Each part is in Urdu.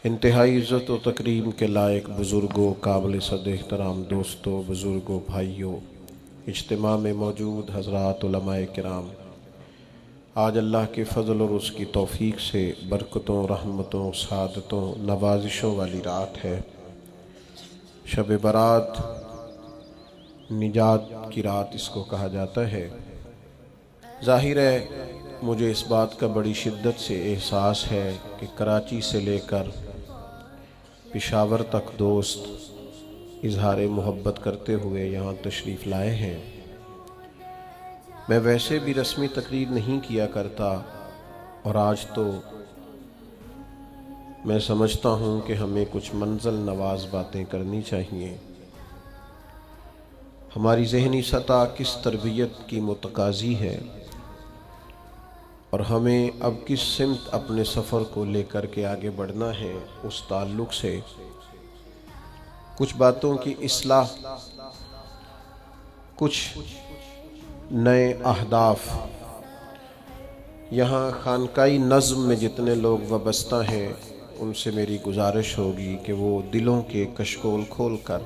انتہائی عزت و تکریم کے لائق بزرگوں، قابل صد احترام دوستوں، بزرگوں، بھائیوں، اجتماع میں موجود حضرات علماء کرام، آج اللہ کے فضل اور اس کی توفیق سے برکتوں، رحمتوں، سعادتوں، نوازشوں والی رات ہے۔ شب برات، نجات کی رات اس کو کہا جاتا ہے۔ ظاہر ہے مجھے اس بات کا بڑی شدت سے احساس ہے کہ کراچی سے لے کر پشاور تک دوست اظہار محبت کرتے ہوئے یہاں تشریف لائے ہیں۔ میں ویسے بھی رسمی تقریر نہیں کیا کرتا، اور آج تو میں سمجھتا ہوں کہ ہمیں کچھ منزل نواز باتیں کرنی چاہیے۔ ہماری ذہنی سطح کس تربیت کی متقاضی ہے، اور ہمیں اب کس سمت اپنے سفر کو لے کر کے آگے بڑھنا ہے، اس تعلق سے کچھ باتوں کی اصلاح، کچھ نئے اہداف۔ یہاں خانقاہی نظم میں جتنے لوگ وابستہ ہیں ان سے میری گزارش ہوگی کہ وہ دلوں کے کشکول کھول کر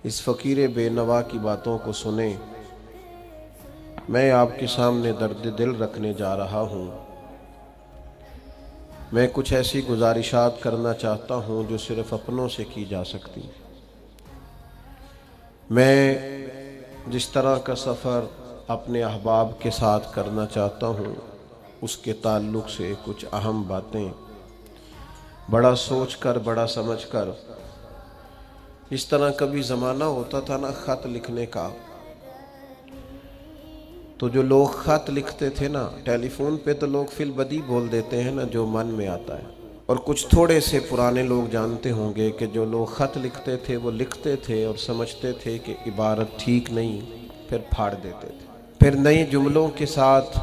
اس فقیر بے نوا کی باتوں کو سنیں۔ میں آپ کے سامنے درد دل رکھنے جا رہا ہوں۔ میں کچھ ایسی گزارشات کرنا چاہتا ہوں جو صرف اپنوں سے کی جا سکتی۔ میں جس طرح کا سفر اپنے احباب کے ساتھ کرنا چاہتا ہوں، اس کے تعلق سے کچھ اہم باتیں بڑا سوچ کر، بڑا سمجھ کر۔ اس طرح کبھی زمانہ ہوتا تھا نا خط لکھنے کا، تو جو لوگ خط لکھتے تھے نا، ٹیلی فون پہ تو لوگ فی البدی بول دیتے ہیں نا جو من میں آتا ہے، اور کچھ تھوڑے سے پرانے لوگ جانتے ہوں گے کہ جو لوگ خط لکھتے تھے وہ لکھتے تھے اور سمجھتے تھے کہ عبارت ٹھیک نہیں، پھر پھاڑ دیتے تھے، پھر نئے جملوں کے ساتھ،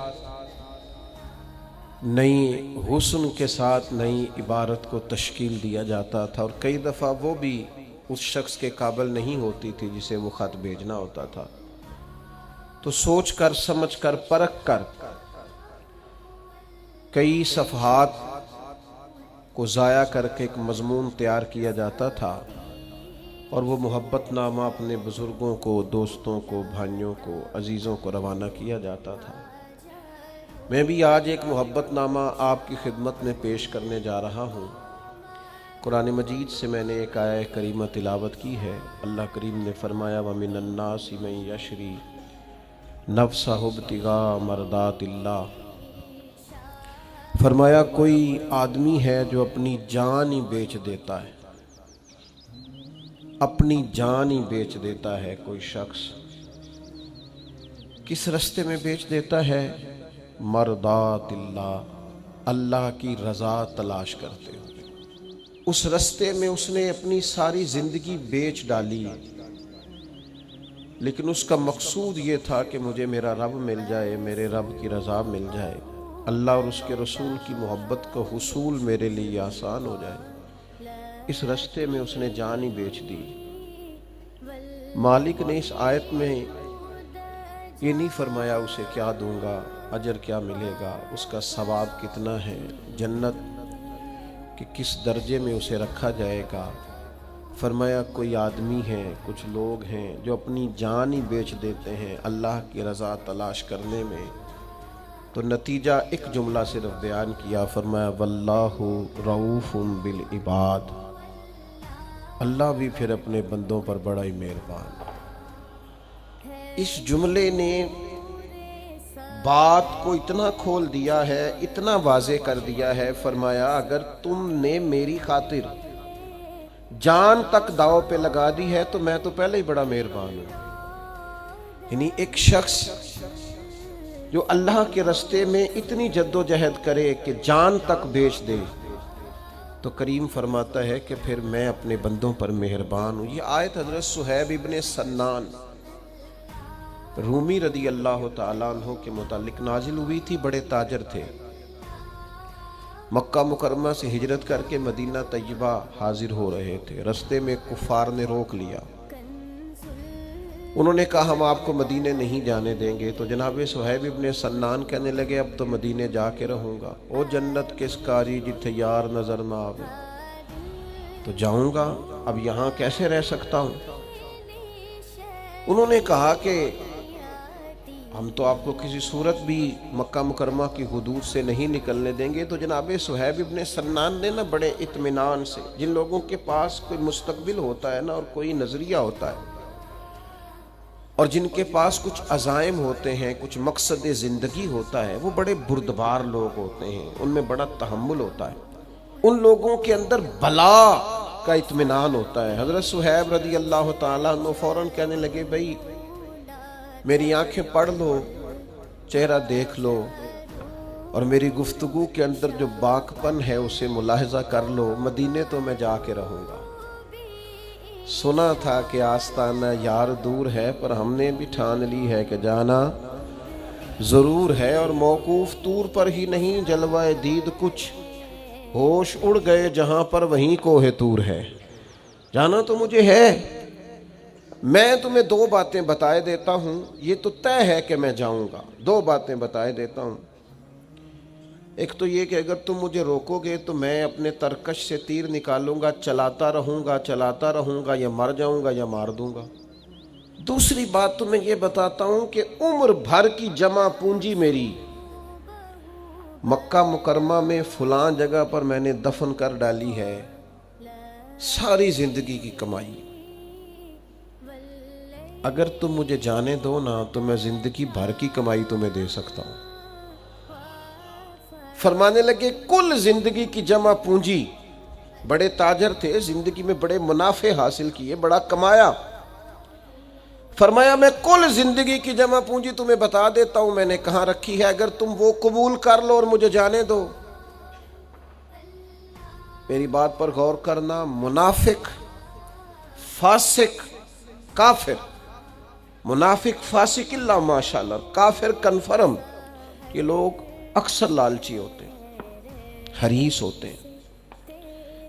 نئی حسن کے ساتھ نئی عبارت کو تشکیل دیا جاتا تھا، اور کئی دفعہ وہ بھی اس شخص کے قابل نہیں ہوتی تھی جسے وہ خط بھیجنا ہوتا تھا۔ تو سوچ کر، سمجھ کر، پرکھ کر کئی صفحات کو ضائع کر کے ایک مضمون تیار کیا جاتا تھا، اور وہ محبت نامہ اپنے بزرگوں کو، دوستوں کو، بھائیوں کو، عزیزوں کو روانہ کیا جاتا تھا۔ میں بھی آج ایک محبت نامہ آپ کی خدمت میں پیش کرنے جا رہا ہوں۔ قرآن مجید سے میں نے ایک آیہ کریمہ تلاوت کی ہے۔ اللہ کریم نے فرمایا وَمِنَ النَّاسِ مَن يَشْرِي نَفْسَهُ ابْتِغَاءَ مَرْضَاتِ اللَّهِ، فرمایا کوئی آدمی ہے جو اپنی جان ہی بیچ دیتا ہے، اپنی جان ہی بیچ دیتا ہے۔ کوئی شخص کس رستے میں بیچ دیتا ہے؟ مرضات اللہ، اللہ کی رضا تلاش کرتے ہوئے۔ اس رستے میں اس نے اپنی ساری زندگی بیچ ڈالی، لیکن اس کا مقصود یہ تھا کہ مجھے میرا رب مل جائے، میرے رب کی رضا مل جائے، اللہ اور اس کے رسول کی محبت کا حصول میرے لیے آسان ہو جائے۔ اس رستے میں اس نے جان ہی بیچ دی۔ مالک نے اس آیت میں یہ نہیں فرمایا اسے کیا دوں گا، اجر کیا ملے گا، اس کا ثواب کتنا ہے، جنت کہ کس درجے میں اسے رکھا جائے گا۔ فرمایا کوئی آدمی ہے، کچھ لوگ ہیں جو اپنی جان ہی بیچ دیتے ہیں اللہ کی رضا تلاش کرنے میں۔ تو نتیجہ ایک جملہ صرف بیان کیا، فرمایا واللہ رؤوف بالعباد، اللہ بھی پھر اپنے بندوں پر بڑا ہی مہربان۔ اس جملے نے بات کو اتنا کھول دیا ہے، اتنا واضح کر دیا ہے۔ فرمایا اگر تم نے میری خاطر جان تک داؤ پہ لگا دی ہے تو میں تو پہلے ہی بڑا مہربان ہوں۔ یعنی ایک شخص جو اللہ کے رستے میں اتنی جد و جہد کرے کہ جان تک بیچ دے، تو کریم فرماتا ہے کہ پھر میں اپنے بندوں پر مہربان ہوں۔ یہ آیت حضرت صہیب ابن سنان رومی رضی اللہ تعالیٰ عنہ کے متعلق نازل ہوئی تھی۔ بڑے تاجر تھے، مکہ مکرمہ سے ہجرت کر کے مدینہ طیبہ حاضر ہو رہے تھے۔ رستے میں کفار نے روک لیا، انہوں نے کہا ہم آپ کو مدینے نہیں جانے دیں گے. تو جناب صہیب ابن سنان کہنے لگے اب تو مدینے جا کے رہوں گا. او جنت کس کاری جتھے یار نظر نہ آوے. تو جاؤں گا، اب یہاں کیسے رہ سکتا ہوں. انہوں نے کہا کہ ہم تو آپ کو کسی صورت بھی مکہ مکرمہ کی حدود سے نہیں نکلنے دیں گے. تو جناب صہیب ابن سنان نے نا بڑے اطمینان سے، جن لوگوں کے پاس کوئی مستقبل ہوتا ہے نا اور کوئی نظریہ ہوتا ہے اور جن کے پاس کچھ عزائم ہوتے ہیں، کچھ مقصد زندگی ہوتا ہے، وہ بڑے بردبار لوگ ہوتے ہیں، ان میں بڑا تحمل ہوتا ہے، ان لوگوں کے اندر بلا کا اطمینان ہوتا ہے. حضرت صہیب رضی اللہ تعالیٰ عنہ فوراً کہنے لگے بھائی میری آنکھیں پڑھ لو، چہرہ دیکھ لو اور میری گفتگو کے اندر جو باکپن ہے اسے ملاحظہ کر لو، مدینے تو میں جا کے رہوں گا. سنا تھا کہ آستانہ یار دور ہے، پر ہم نے بھی ٹھان لی ہے کہ جانا ضرور ہے. اور موقوف طور پر ہی نہیں جلوہ دید کچھ، ہوش اڑ گئے جہاں پر وہیں کوہ طور ہے. جانا تو مجھے ہے. میں تمہیں دو باتیں بتائے دیتا ہوں، یہ تو طے ہے کہ میں جاؤں گا. دو باتیں بتائے دیتا ہوں. ایک تو یہ کہ اگر تم مجھے روکو گے تو میں اپنے ترکش سے تیر نکالوں گا، چلاتا رہوں گا یا مر جاؤں گا یا مار دوں گا. دوسری بات تو میں یہ بتاتا ہوں کہ عمر بھر کی جمع پونجی میری مکہ مکرمہ میں فلاں جگہ پر میں نے دفن کر ڈالی ہے، ساری زندگی کی کمائی. اگر تم مجھے جانے دو نا تو میں زندگی بھر کی کمائی تمہیں دے سکتا ہوں. فرمانے لگے کل زندگی کی جمع پونجی، بڑے تاجر تھے، زندگی میں بڑے منافع حاصل کیے، بڑا کمایا. فرمایا میں کل زندگی کی جمع پونجی تمہیں بتا دیتا ہوں میں نے کہاں رکھی ہے، اگر تم وہ قبول کر لو اور مجھے جانے دو. میری بات پر غور کرنا، منافق، فاسق، کافر، منافق فاسق اللہ ماشاءاللہ، کافر کنفرم، یہ لوگ اکثر لالچی ہوتے ہیں، حریص ہوتے ہیں.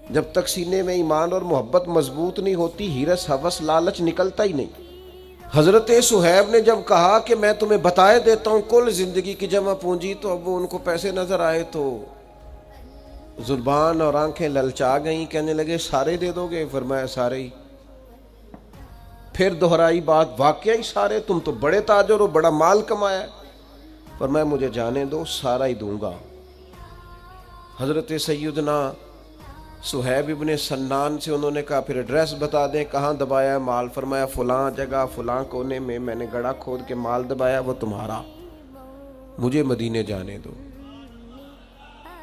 جب تک سینے میں ایمان اور محبت مضبوط نہیں ہوتی، ہرس ہوس لالچ نکلتا ہی نہیں. حضرت صہیب نے جب کہا کہ میں تمہیں بتائے دیتا ہوں کل زندگی کی جمع پونجی، تو اب وہ ان کو پیسے نظر آئے تو زبان اور آنکھیں للچا گئیں. کہنے لگے سارے دے دو گے؟ فرمایا سارے ہی. پھر دہرائی بات، واقعی سارے؟ تم تو بڑے تاجر ہو، بڑا مال کمایا ہے. فرمایا مجھے جانے دو، سارا ہی دوں گا. حضرت سیدنا صہیب ابن سنان سے انہوں نے کہا پھر ایڈریس بتا دیں کہاں دبایا ہے مال. فرمایا فلاں جگہ فلاں کونے میں نے گڑھا کھود کے مال دبایا، وہ تمہارا، مجھے مدینے جانے دو.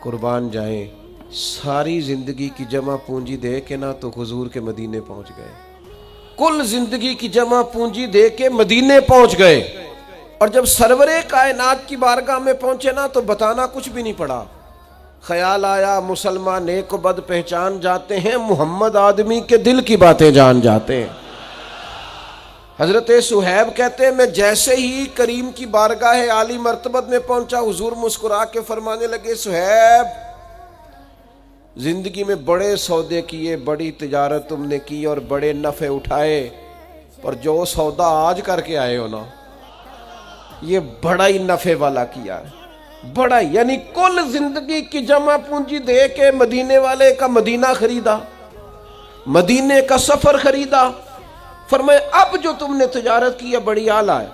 قربان جائیں، ساری زندگی کی جمع پونجی دے کے نا تو حضور کے مدینے پہنچ گئے. کل زندگی کی جمع پونجی دے کے مدینے پہنچ گئے. اور جب سرور کائنات کی بارگاہ میں پہنچے نا تو بتانا کچھ بھی نہیں پڑا. خیال آیا مسلمان نیک و بد پہچان جاتے ہیں، محمد آدمی کے دل کی باتیں جان جاتے ہیں. حضرت صہیب کہتے ہیں میں جیسے ہی کریم کی بارگاہ عالی مرتبت میں پہنچا، حضور مسکرا کے فرمانے لگے صہیب زندگی میں بڑے سودے کیے، بڑی تجارت تم نے کی اور بڑے نفع اٹھائے، پر جو سودا آج کر کے آئے ہو نا یہ بڑا ہی نفع والا کیا ہے، بڑا، یعنی کل زندگی کی جمع پونجی دے کے مدینے والے کا مدینہ خریدا، مدینے کا سفر خریدا. فرمائے اب جو تم نے تجارت کی ہے بڑی اعلیٰ ہے.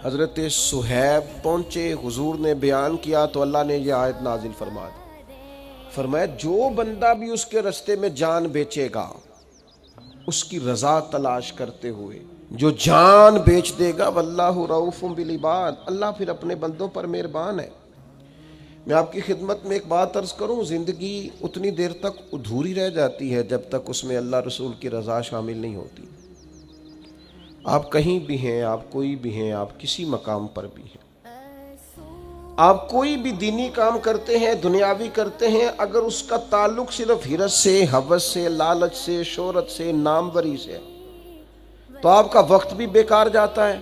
حضرت صہیب پہنچے، حضور نے بیان کیا تو اللہ نے یہ آیت نازل فرما دی. فرمایا جو بندہ بھی اس کے رستے میں جان بیچے گا، اس کی رضا تلاش کرتے ہوئے جو جان بیچ دے گا، واللہ رؤوف بالعباد، اللہ پھر اپنے بندوں پر مہربان ہے. میں آپ کی خدمت میں ایک بات عرض کروں، زندگی اتنی دیر تک ادھوری رہ جاتی ہے جب تک اس میں اللہ رسول کی رضا شامل نہیں ہوتی. آپ کہیں بھی ہیں، آپ کوئی بھی ہیں، آپ کسی مقام پر بھی ہیں، آپ کوئی بھی دینی کام کرتے ہیں، دنیاوی کرتے ہیں، اگر اس کا تعلق صرف ہرس سے، ہوس سے، لالچ سے، شہرت سے، ناموری سے، تو آپ کا وقت بھی بیکار جاتا ہے.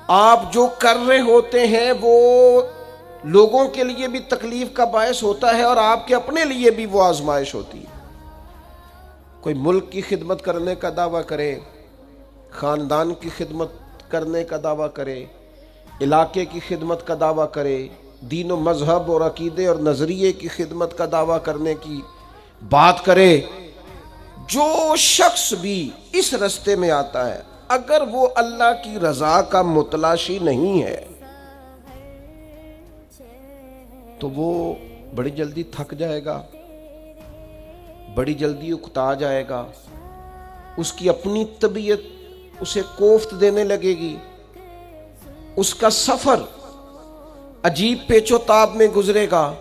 آپ جو کر رہے ہوتے ہیں وہ لوگوں کے لیے بھی تکلیف کا باعث ہوتا ہے اور آپ کے اپنے لیے بھی وہ آزمائش ہوتی ہے. کوئی ملک کی خدمت کرنے کا دعویٰ کرے، خاندان کی خدمت کرنے کا دعویٰ کرے، علاقے کی خدمت کا دعویٰ کرے، دین و مذہب اور عقیدے اور نظریے کی خدمت کا دعویٰ کرنے کی بات کرے، جو شخص بھی اس راستے میں آتا ہے اگر وہ اللہ کی رضا کا متلاشی نہیں ہے تو وہ بڑی جلدی تھک جائے گا، بڑی جلدی اکتا جائے گا، اس کی اپنی طبیعت اسے کوفت دینے لگے گی، اس کا سفر عجیب پیچ و تاب میں گزرے گا،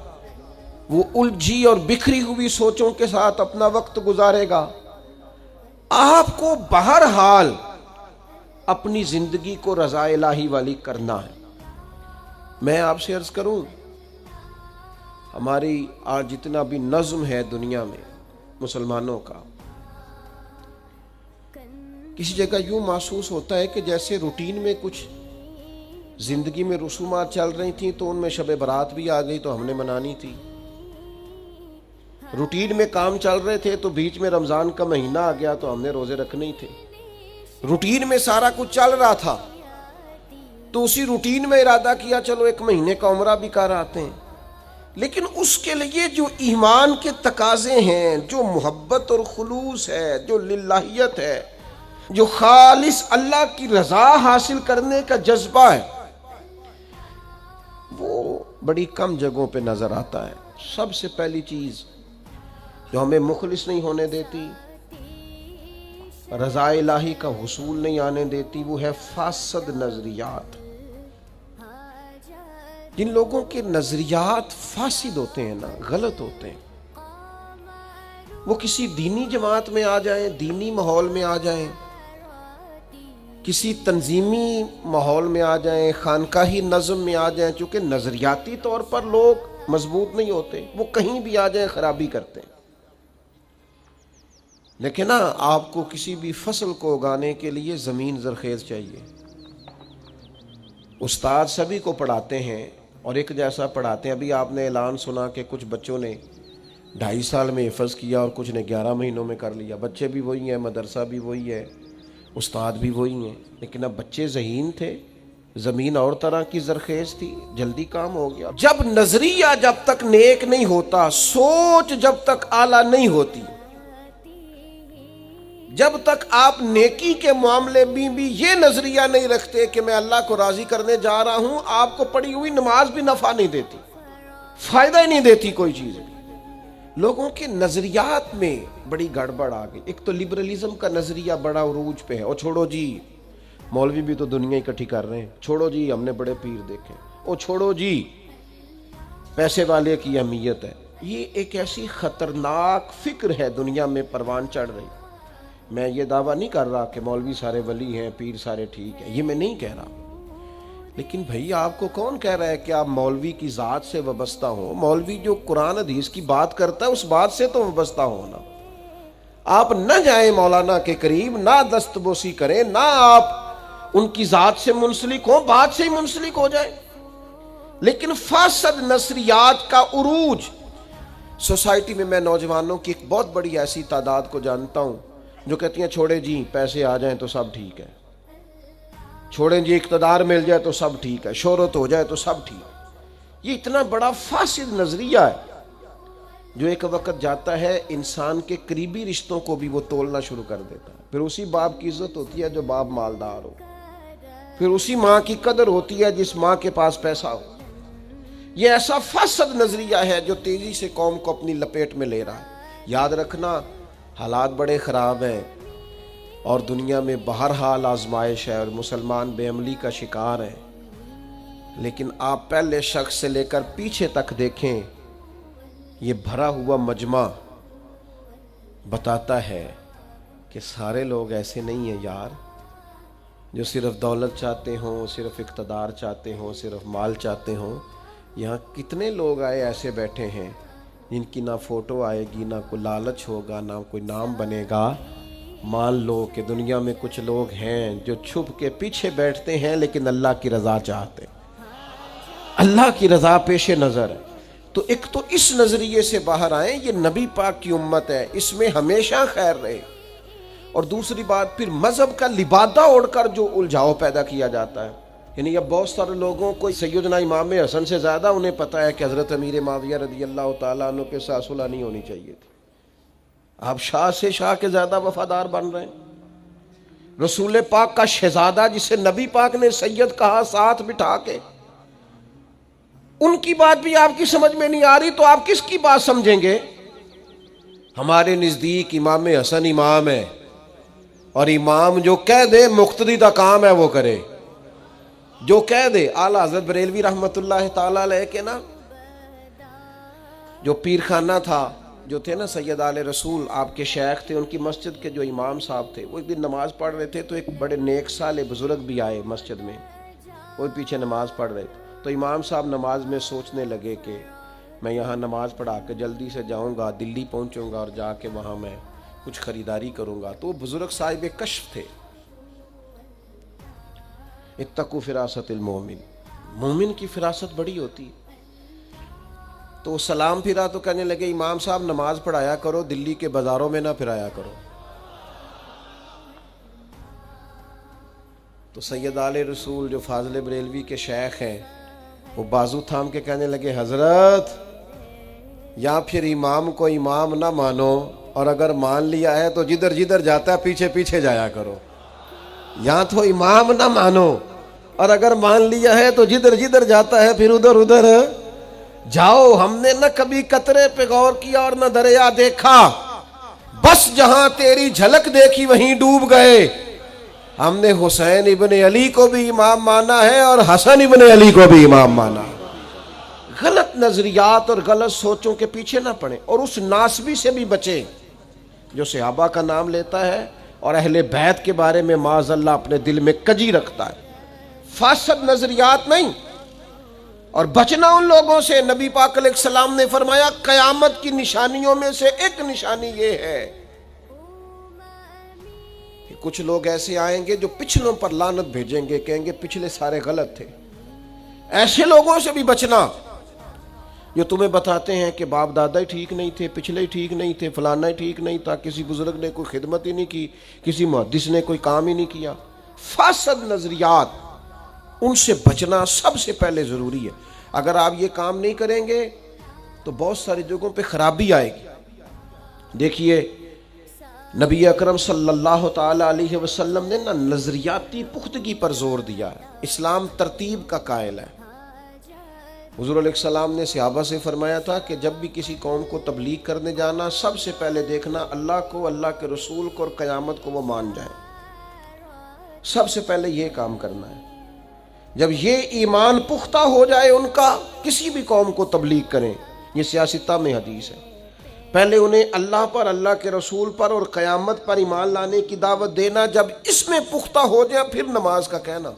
وہ الجھی اور بکھری ہوئی سوچوں کے ساتھ اپنا وقت گزارے گا۔ آپ کو بہرحال اپنی زندگی کو رضا الہی والی کرنا ہے۔ میں آپ سے عرض کروں، ہماری آج جتنا بھی نظم ہے دنیا میں مسلمانوں کا، کسی جگہ یوں محسوس ہوتا ہے کہ جیسے روٹین میں کچھ زندگی میں رسومات چل رہی تھیں تو ان میں شب برات بھی آ گئی تو ہم نے منانی تھی، روٹین میں کام چل رہے تھے تو بیچ میں رمضان کا مہینہ آ گیا تو ہم نے روزے رکھنے ہی تھے، روٹین میں سارا کچھ چل رہا تھا تو اسی روٹین میں ارادہ کیا چلو ایک مہینے کا عمرہ بھی کر آتے ہیں، لیکن اس کے لیے جو ایمان کے تقاضے ہیں، جو محبت اور خلوص ہے، جو للہیت ہے، جو خالص اللہ کی رضا حاصل کرنے کا جذبہ ہے، وہ بڑی کم جگہوں پہ نظر آتا ہے۔ سب سے پہلی چیز جو ہمیں مخلص نہیں ہونے دیتی، رضا الہی کا حصول نہیں آنے دیتی، وہ ہے فاسد نظریات۔ جن لوگوں کے نظریات فاسد ہوتے ہیں نا، غلط ہوتے ہیں، وہ کسی دینی جماعت میں آ جائیں، دینی ماحول میں آ جائیں، کسی تنظیمی ماحول میں آ جائیں، خانقاہی نظم میں آ جائیں، چونکہ نظریاتی طور پر لوگ مضبوط نہیں ہوتے، وہ کہیں بھی آ جائیں خرابی کرتے ہیں۔ لیکن نا آپ کو کسی بھی فصل کو اگانے کے لیے زمین زرخیز چاہیے۔ استاد سبھی کو پڑھاتے ہیں اور ایک جیسا پڑھاتے ہیں۔ ابھی آپ نے اعلان سنا کہ کچھ بچوں نے 2.5 سال میں حفظ کیا اور کچھ نے 11 مہینوں میں کر لیا۔ بچے بھی وہی ہیں، مدرسہ بھی وہی ہے، استاد بھی وہی ہیں، لیکن اب بچے ذہین تھے، زمین اور طرح کی زرخیز تھی، جلدی کام ہو گیا۔ جب نظریہ جب تک نیک نہیں ہوتا، سوچ جب تک اعلیٰ نہیں ہوتی، جب تک آپ نیکی کے معاملے میں بھی یہ نظریہ نہیں رکھتے کہ میں اللہ کو راضی کرنے جا رہا ہوں، آپ کو پڑھی ہوئی نماز بھی نفع نہیں دیتی، فائدہ ہی نہیں دیتی کوئی چیز بھی۔ لوگوں کے نظریات میں بڑی گڑبڑ آ گئی۔ ایک تو لبرلزم کا نظریہ بڑا عروج پہ ہے، اور چھوڑو جی مولوی بھی تو دنیا اکٹھی کر رہے ہیں، چھوڑو جی ہم نے بڑے پیر دیکھے، او چھوڑو جی پیسے والے کی اہمیت ہے۔ یہ ایک ایسی خطرناک فکر ہے دنیا میں پروان چڑھ رہی۔ میں یہ دعویٰ نہیں کر رہا کہ مولوی سارے ولی ہیں، پیر سارے ٹھیک ہیں، یہ میں نہیں کہہ رہا، لیکن بھائی آپ کو کون کہہ رہا ہے کہ آپ مولوی کی ذات سے وابستہ ہوں؟ مولوی جو قرآن حدیث کی بات کرتا ہے اس بات سے تو وابستہ ہونا۔ آپ نہ جائیں مولانا کے قریب، نہ دست بوسی کریں، نہ آپ ان کی ذات سے منسلک ہوں، بات سے ہی منسلک ہو جائیں۔ لیکن فاسد نظریات کا عروج سوسائٹی میں نوجوانوں کی ایک بہت بڑی ایسی تعداد کو جانتا ہوں جو کہتی ہیں چھوڑے جی پیسے آ جائیں تو سب ٹھیک ہے، چھوڑیں جی اقتدار مل جائے تو سب ٹھیک ہے، شہرت ہو جائے تو سب ٹھیک۔ یہ اتنا بڑا فاسد نظریہ ہے جو ایک وقت جاتا ہے انسان کے قریبی رشتوں کو بھی وہ تولنا شروع کر دیتا ہے۔ پھر اسی باپ کی عزت ہوتی ہے جو باپ مالدار ہو، پھر اسی ماں کی قدر ہوتی ہے جس ماں کے پاس پیسہ ہو۔ یہ ایسا فاسد نظریہ ہے جو تیزی سے قوم کو اپنی لپیٹ میں لے رہا ہے۔ یاد رکھنا حالات بڑے خراب ہیں اور دنیا میں بہرحال آزمائش ہے اور مسلمان بے عملی کا شکار ہیں، لیکن آپ پہلے شخص سے لے کر پیچھے تک دیکھیں، یہ بھرا ہوا مجمع بتاتا ہے کہ سارے لوگ ایسے نہیں ہیں یار، جو صرف دولت چاہتے ہوں، صرف اقتدار چاہتے ہوں، صرف مال چاہتے ہوں۔ یہاں کتنے لوگ آئے ایسے بیٹھے ہیں جن کی نہ فوٹو آئے گی، نہ کوئی لالچ ہوگا، نہ کوئی نام بنے گا۔ مان لو کہ دنیا میں کچھ لوگ ہیں جو چھپ کے پیچھے بیٹھتے ہیں لیکن اللہ کی رضا چاہتے ہیں، اللہ کی رضا پیش نظر ہے۔ تو ایک تو اس نظریے سے باہر آئیں، یہ نبی پاک کی امت ہے، اس میں ہمیشہ خیر رہے، اور دوسری بات پھر مذہب کا لبادہ اوڑھ کر جو الجھاؤ پیدا کیا جاتا ہے، یعنی اب بہت سارے لوگوں کو سیدنا امام حسن سے زیادہ انہیں پتہ ہے کہ حضرت امیر معاویہ رضی اللہ تعالیٰ عنہ کے ساتھ صلح نہیں ہونی چاہیے تھی۔ آپ شاہ سے شاہ کے زیادہ وفادار بن رہے ہیں۔ رسول پاک کا شہزادہ جسے نبی پاک نے سید کہا ساتھ بٹھا کے، ان کی بات بھی آپ کی سمجھ میں نہیں آ رہی تو آپ کس کی بات سمجھیں گے؟ ہمارے نزدیک امام حسن امام ہے، اور امام جو کہہ دے مقتدی کا کام ہے وہ کرے، جو کہہ دے۔ اعلیٰ حضرت بریلوی رحمۃ اللہ تعالیٰ علیہ کے نا جو پیر خانہ تھا، جو تھے نا سید آل رسول، آپ کے شیخ تھے، ان کی مسجد کے جو امام صاحب تھے، وہ ایک دن نماز پڑھ رہے تھے تو ایک بڑے نیک صالح بزرگ بھی آئے مسجد میں، وہ پیچھے نماز پڑھ رہے تھے۔ تو امام صاحب نماز میں سوچنے لگے کہ میں یہاں نماز پڑھا کے جلدی سے جاؤں گا، دلی پہنچوں گا اور جا کے وہاں میں کچھ خریداری کروں گا۔ تو وہ بزرگ صاحب کشف تھے۔ اتقوا فراست المومن، مومن کی فراست بڑی ہوتی۔ تو سلام پھرا تو کہنے لگے امام صاحب نماز پڑھایا کرو، دلی کے بازاروں میں نہ پھرایا کرو۔ تو سید آل رسول جو فاضل بریلوی کے شیخ ہیں، وہ بازو تھام کے کہنے لگے حضرت یا پھر امام کو امام نہ مانو، اور اگر مان لیا ہے تو جدھر جدھر جاتا ہے پیچھے پیچھے جایا کرو۔ یا تو امام نہ مانو، اور اگر مان لیا ہے تو جدھر جدھر جاتا ہے پھر ادھر ادھر جاؤ۔ ہم نے نہ کبھی قطرے پہ غور کیا اور نہ دریا دیکھا، بس جہاں تیری جھلک دیکھی وہیں ڈوب گئے۔ ہم نے حسین ابن علی کو بھی امام مانا ہے اور حسن ابن علی کو بھی امام مانا۔ غلط نظریات اور غلط سوچوں کے پیچھے نہ پڑیں، اور اس ناسبی سے بھی بچیں جو صحابہ کا نام لیتا ہے اور اہل بیت کے بارے میں معاذ اللہ اپنے دل میں کجی رکھتا ہے۔ فاسد نظریات نہیں، اور بچنا ان لوگوں سے۔ نبی پاک علیہ السلام نے فرمایا قیامت کی نشانیوں میں سے ایک نشانی یہ ہے کہ کچھ لوگ ایسے آئیں گے جو پچھلوں پر لعنت بھیجیں گے، کہیں گے پچھلے سارے غلط تھے۔ ایسے لوگوں سے بھی بچنا جو تمہیں بتاتے ہیں کہ باپ دادا ہی ٹھیک نہیں تھے، پچھلے ہی ٹھیک نہیں تھے، فلانا ہی ٹھیک نہیں تھا، کسی بزرگ نے کوئی خدمت ہی نہیں کی، کسی محدث نے کوئی کام ہی نہیں کیا۔ فاسد نظریات، ان سے بچنا سب سے پہلے ضروری ہے۔ اگر آپ یہ کام نہیں کریں گے تو بہت ساری جگہوں پہ خرابی آئے گی۔ دیکھیے نبی اکرم صلی اللہ تعالی علیہ وسلم نے نظریاتی پختگی پر زور دیا ہے۔ اسلام ترتیب کا قائل ہے۔ حضور علیہ السلام نے صحابہ سے فرمایا تھا کہ جب بھی کسی قوم کو تبلیغ کرنے جانا، سب سے پہلے دیکھنا اللہ کو، اللہ کے رسول کو اور قیامت کو وہ مان جائیں۔ سب سے پہلے یہ کام کرنا ہے۔ جب یہ ایمان پختہ ہو جائے ان کا، کسی بھی قوم کو تبلیغ کریں۔ یہ سیاستہ میں حدیث ہے۔ پہلے انہیں اللہ پر، اللہ کے رسول پر اور قیامت پر ایمان لانے کی دعوت دینا۔ جب اس میں پختہ ہو جائے پھر نماز کا کہنا،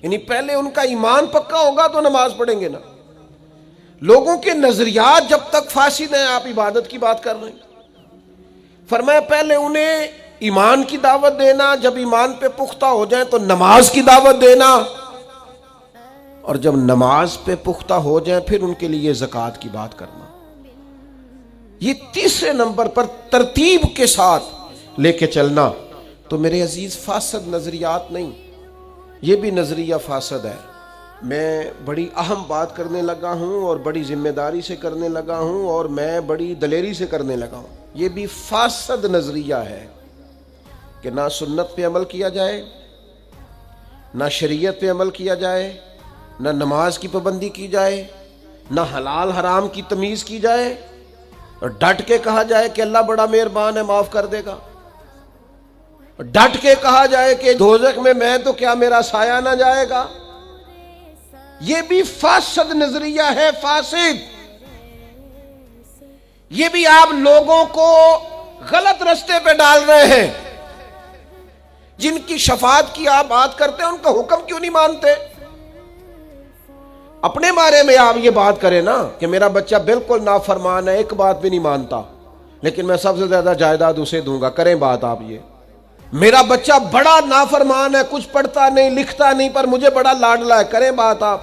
یعنی پہلے ان کا ایمان پکا ہوگا تو نماز پڑھیں گے نا۔ لوگوں کے نظریات جب تک فاسد ہیں، آپ عبادت کی بات کر رہے ہیں۔ فرمایا پہلے انہیں ایمان کی دعوت دینا، جب ایمان پہ پختہ ہو جائیں تو نماز کی دعوت دینا، اور جب نماز پہ پختہ ہو جائیں پھر ان کے لیے زکوٰۃ کی بات کرنا۔ یہ تیسرے نمبر پر ترتیب کے ساتھ لے کے چلنا۔ تو میرے عزیز فاسد نظریات نہیں، یہ بھی نظریہ فاسد ہے۔ میں بڑی اہم بات کرنے لگا ہوں اور بڑی ذمہ داری سے کرنے لگا ہوں اور میں بڑی دلیری سے کرنے لگا ہوں۔ یہ بھی فاسد نظریہ ہے کہ نہ سنت پہ عمل کیا جائے، نہ شریعت پہ عمل کیا جائے، نہ نماز کی پابندی کی جائے، نہ حلال حرام کی تمیز کی جائے، اور ڈٹ کے کہا جائے کہ اللہ بڑا مہربان ہے معاف کر دے گا، ڈٹ کے کہا جائے کہ دوزخ میں تو کیا میرا سایہ نہ جائے گا۔ یہ بھی فاسد نظریہ ہے، فاسد۔ یہ بھی آپ لوگوں کو غلط رستے پہ ڈال رہے ہیں۔ جن کی شفاعت کی آپ بات کرتے ہیں ان کا حکم کیوں نہیں مانتے؟ اپنے بارے میں آپ یہ بات کریں نا کہ میرا بچہ بالکل نافرمان ہے، ایک بات بھی نہیں مانتا، لیکن میں سب سے زیادہ جائیداد اسے دوں گا۔ کریں بات آپ یہ، میرا بچہ بڑا نافرمان ہے، کچھ پڑھتا نہیں لکھتا نہیں پر مجھے بڑا لاڈلا ہے۔ کریں بات آپ۔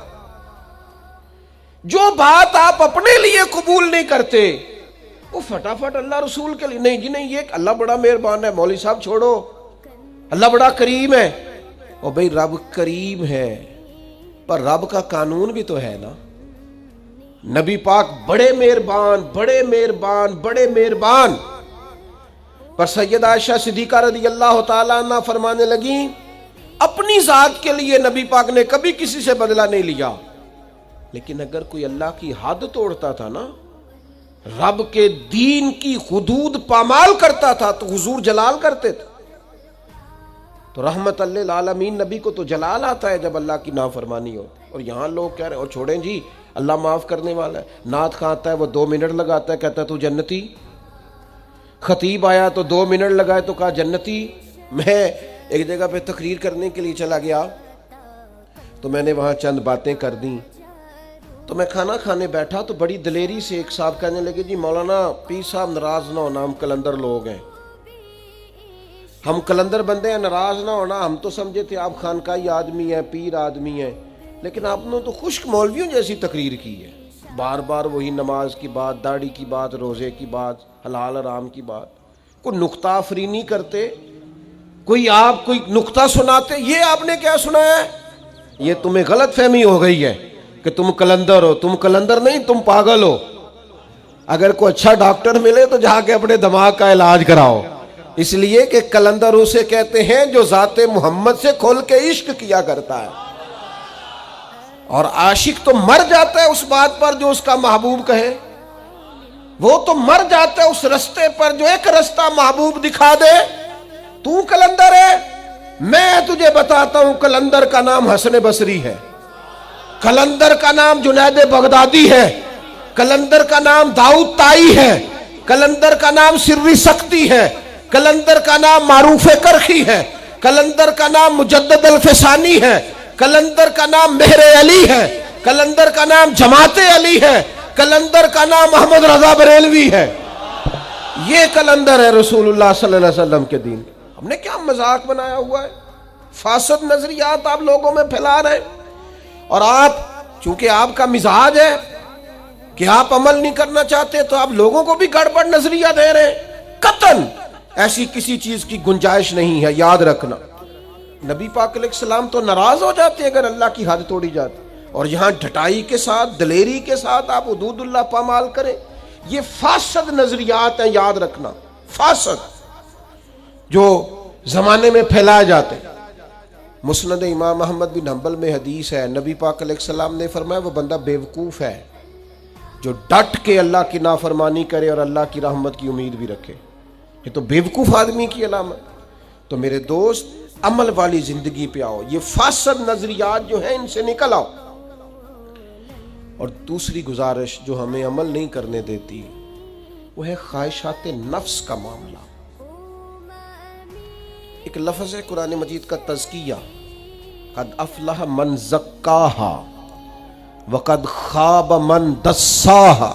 جو بات آپ اپنے لیے قبول نہیں کرتے وہ فٹافٹ اللہ رسول کے لیے نہیں جی نہیں، یہ اللہ بڑا مہربان ہے، مولوی صاحب چھوڑو، اللہ بڑا کریم ہے۔ اور بھئی رب کریم ہے پر رب کا قانون بھی تو ہے نا۔ نبی پاک بڑے مہربان بڑے مہربان بڑے مہربان، پر سیدہ عائشہ صدیقہ رضی اللہ تعالیٰ عنہ فرمانے لگیں اپنی ذات کے لیے نبی پاک نے کبھی کسی سے بدلہ نہیں لیا، لیکن اگر کوئی اللہ کی حد توڑتا تھا نا، رب کے دین کی حدود پامال کرتا تھا تو حضور جلال کرتے تھے۔ تو رحمت للعالمین نبی کو تو جلال آتا ہے جب اللہ کی نافرمانی ہو۔ اور یہاں لوگ کہہ رہے ہیں اور چھوڑیں جی اللہ معاف کرنے والا ہے، نعت خواں آتا ہے وہ 2 منٹ لگاتا ہے کہتا ہے تو جنتی، خطیب آیا تو 2 منٹ لگائے تو کہا جنتی۔ میں ایک جگہ پہ تقریر کرنے کے لیے چلا گیا تو میں نے وہاں چند باتیں کر دیں، تو میں کھانا کھانے بیٹھا تو بڑی دلیری سے ایک صاحب کہنے لگے جی مولانا پیر صاحب ناراض نہ ہونا، ہم کلندر لوگ ہیں، ہم کلندر بندے ہیں، ناراض نہ ہونا، ہم تو سمجھے تھے آپ خانقاہی آدمی ہیں، پیر آدمی ہیں، لیکن آپ نے تو خشک مولویوں جیسی تقریر کی ہے، بار بار وہی نماز کی بات، داڑھی کی بات، روزے کی بات، حلال حرام کی بات، کوئی نقطہ آفرینی کرتے، کوئی آپ کوئی نقطہ سناتے، یہ آپ نے کیا سنایا ہے؟ یہ تمہیں غلط فہمی ہو گئی ہے کہ تم کلندر ہو، تم کلندر نہیں تم پاگل ہو۔ اگر کوئی اچھا ڈاکٹر ملے تو جا کے اپنے دماغ کا علاج کراؤ، اس لیے کہ کلندر اسے کہتے ہیں جو ذات محمد سے کھول کے عشق کیا کرتا ہے، اور عاشق تو مر جاتا ہے اس بات پر جو اس کا محبوب کہے، وہ تو مر جاتا ہے اس رستے پر جو ایک رستہ محبوب دکھا دے۔ تو کلندر ہے، میں تجھے بتاتا ہوں کلندر کا نام حسن بصری ہے، کلندر کا نام جنید بغدادی ہے، کلندر کا نام داؤد طائی ہے، کلندر کا نام سری سختی ہے، کلندر کا نام معروف کرخی ہے، کلندر کا نام مجدد الفسانی ہے، کلندر کا نام مہر علی ہے، کلندر کا نام جماعت علی ہے، کلندر کا نام محمد رضا بریلوی ہے۔ یہ کلندر ہے رسول اللہ صلی اللہ علیہ وسلم کے دین۔ ہم نے کیا مذاق بنایا ہوا ہے؟ فاسد نظریات آپ لوگوں میں پھیلا رہے ہیں، اور آپ چونکہ آپ کا مزاج ہے کہ آپ عمل نہیں کرنا چاہتے تو آپ لوگوں کو بھی گڑبڑ نظریہ دے رہے ہیں۔ قطعاً ایسی کسی چیز کی گنجائش نہیں ہے، یاد رکھنا۔ نبی پاک علیہ السلام تو ناراض ہو جاتے اگر اللہ کی حد توڑی جاتی، اور یہاں ڈھٹائی کے ساتھ دلیری کے ساتھ آپ حدود اللہ پامال کریں، یہ فاسد نظریات ہیں، یاد رکھنا، فاسد جو زمانے میں پھیلائے جاتے۔ مسند امام احمد بن حنبل میں حدیث ہے، نبی پاک علیہ السلام نے فرمایا وہ بندہ بیوقوف ہے جو ڈٹ کے اللہ کی نافرمانی کرے اور اللہ کی رحمت کی امید بھی رکھے، یہ تو بیوقوف آدمی کی علامت۔ تو میرے دوست عمل والی زندگی پہ آؤ، یہ فاسد نظریات جو ہیں ان سے نکل آؤ۔ اور دوسری گزارش جو ہمیں عمل نہیں کرنے دیتی وہ ہے خواہشات نفس کا معاملہ۔ ایک لفظ ہے قرآن مجید کا تزکیہ، قد افلح من زکاہا وقد خاب من دساہا۔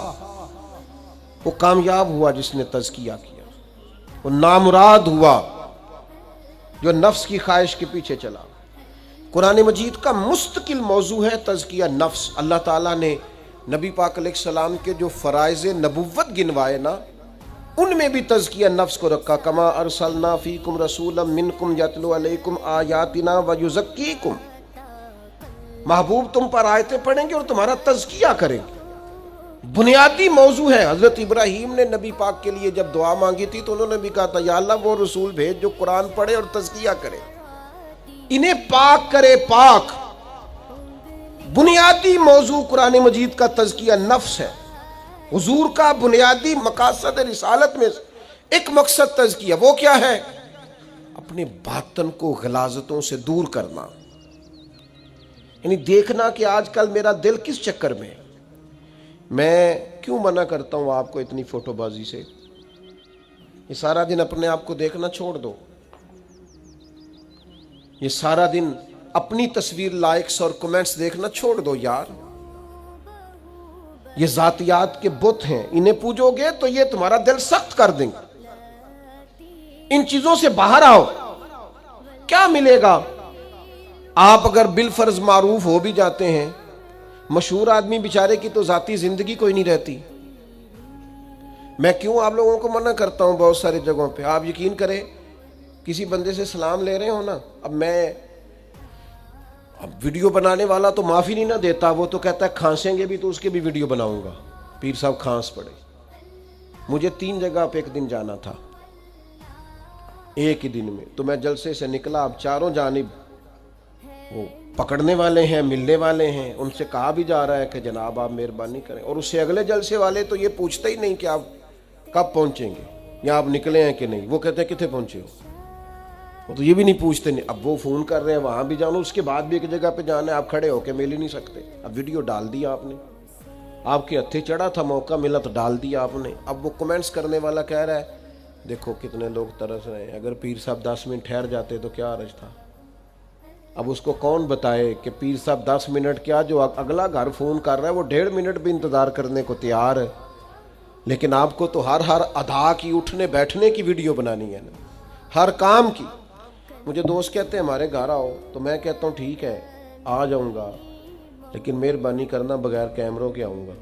وہ کامیاب ہوا جس نے تزکیہ کیا، وہ نامراد ہوا جو نفس کی خواہش کے پیچھے چلا۔ قرآن مجید کا مستقل موضوع ہے تزکیہ نفس۔ اللہ تعالیٰ نے نبی پاک علیہ السلام کے جو فرائض نبوت گنوائے نا، ان میں بھی تزکیہ نفس کو رکھا، کما ارسلنا فیکم رسولا منکم یتلو علیکم آیاتنا ویزکیکم۔ محبوب تم پر آیتیں پڑھیں گے اور تمہارا تزکیہ کریں گے، بنیادی موضوع ہے۔ حضرت ابراہیم نے نبی پاک کے لیے جب دعا مانگی تھی تو انہوں نے بھی کہا تھا یا اللہ وہ رسول بھیج جو قرآن پڑھے اور تزکیہ کرے، انہیں پاک کرے، پاک۔ بنیادی موضوع قرآن مجید کا تزکیہ نفس ہے۔ حضور کا بنیادی مقاصد رسالت میں ایک مقصد تزکیہ، وہ کیا ہے؟ اپنے باطن کو غلاظتوں سے دور کرنا، یعنی دیکھنا کہ آج کل میرا دل کس چکر میں ہے۔ میں کیوں منع کرتا ہوں آپ کو اتنی فوٹو بازی سے؟ یہ سارا دن اپنے آپ کو دیکھنا چھوڑ دو، یہ سارا دن اپنی تصویر لائکس اور کمنٹس دیکھنا چھوڑ دو یار۔ یہ ذاتیات کے بت ہیں، انہیں پوجو گے تو یہ تمہارا دل سخت کر دیں گے۔ ان چیزوں سے باہر آؤ، کیا ملے گا؟ آپ اگر بالفرض معروف ہو بھی جاتے ہیں، مشہور آدمی بیچارے کی تو ذاتی زندگی کوئی نہیں رہتی، میں کیوں آپ لوگوں کو منع کرتا ہوں بہت ساری جگہوں پہ؟ آپ یقین کریں، کسی بندے سے سلام لے رہے ہو نا، اب ویڈیو بنانے والا تو معافی نہیں نہ دیتا، وہ تو کہتا ہے کھانسیں گے بھی تو اس کے بھی ویڈیو بناؤں گا، پیر صاحب کھانس پڑے۔ مجھے 3 جگہ پہ ایک دن جانا تھا ایک ہی دن میں، تو میں جلسے سے نکلا، اب چاروں جانب وہ پکڑنے والے ہیں، ملنے والے ہیں، ان سے کہا بھی جا رہا ہے کہ جناب آپ مہربانی کریں، اور اس سے اگلے جلسے والے تو یہ پوچھتے ہی نہیں کہ آپ کب پہنچیں گے یا آپ نکلے ہیں کہ نہیں، وہ کہتے ہیں کتنے پہنچے ہو، وہ تو یہ بھی نہیں پوچھتے نہیں۔ اب وہ فون کر رہے ہیں وہاں بھی جانا، اس کے بعد بھی ایک جگہ پہ جانا ہے، آپ کھڑے ہو کے مل ہی نہیں سکتے۔ اب ویڈیو ڈال دیا آپ نے، آپ کے ہتھے چڑھا تھا، موقع ملا تو ڈال دیا آپ نے۔ اب وہ کمنٹس کرنے والا کہہ رہا ہے دیکھو کتنے لوگ ترس رہے ہیں، اگر پیر صاحب 10 منٹ ٹھہر جاتے تو کیا حرج تھا۔ اب اس کو کون بتائے کہ پیر صاحب 10 منٹ کیا، جو اگلا گھر فون کر رہا ہے وہ 1.5 منٹ بھی انتظار کرنے کو تیار ہے، لیکن آپ کو تو ہر ادا کی، اٹھنے بیٹھنے کی ویڈیو بنانی ہے نا، ہر کام کی۔ مجھے دوست کہتے ہیں ہمارے گھر آؤ، تو میں کہتا ہوں ٹھیک ہے آ جاؤں گا، لیکن مہربانی کرنا بغیر کیمروں کے آؤں گا،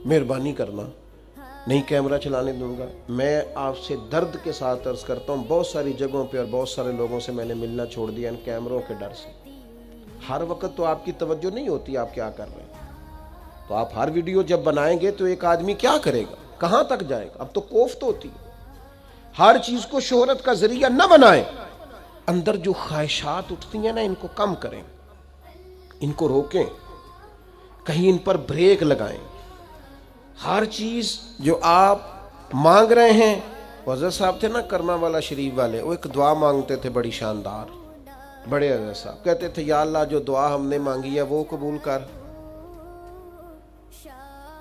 مہربانی کرنا، نہیں کیمرہ چلانے دوں گا۔ میں آپ سے درد کے ساتھ عرض کرتا ہوں، بہت ساری جگہوں پہ اور بہت سارے لوگوں سے میں نے ملنا چھوڑ دیا ان کیمروں کے ڈر سے۔ ہر وقت تو آپ کی توجہ نہیں ہوتی آپ کیا کر رہے ہیں، تو آپ ہر ویڈیو جب بنائیں گے تو ایک آدمی کیا کرے گا، کہاں تک جائے گا؟ اب تو کوفت ہوتی ہے۔ ہر چیز کو شہرت کا ذریعہ نہ بنائیں، اندر جو خواہشات اٹھتی ہیں نا ان کو کم کریں، ان کو روکیں، کہیں ان پر بریک لگائیں۔ ہر چیز جو آپ مانگ رہے ہیں، حضرت صاحب تھے نا کرما والا شریف والے، وہ ایک دعا مانگتے تھے بڑی شاندار، بڑے حضرت صاحب کہتے تھے یا اللہ جو دعا ہم نے مانگی ہے وہ قبول کر،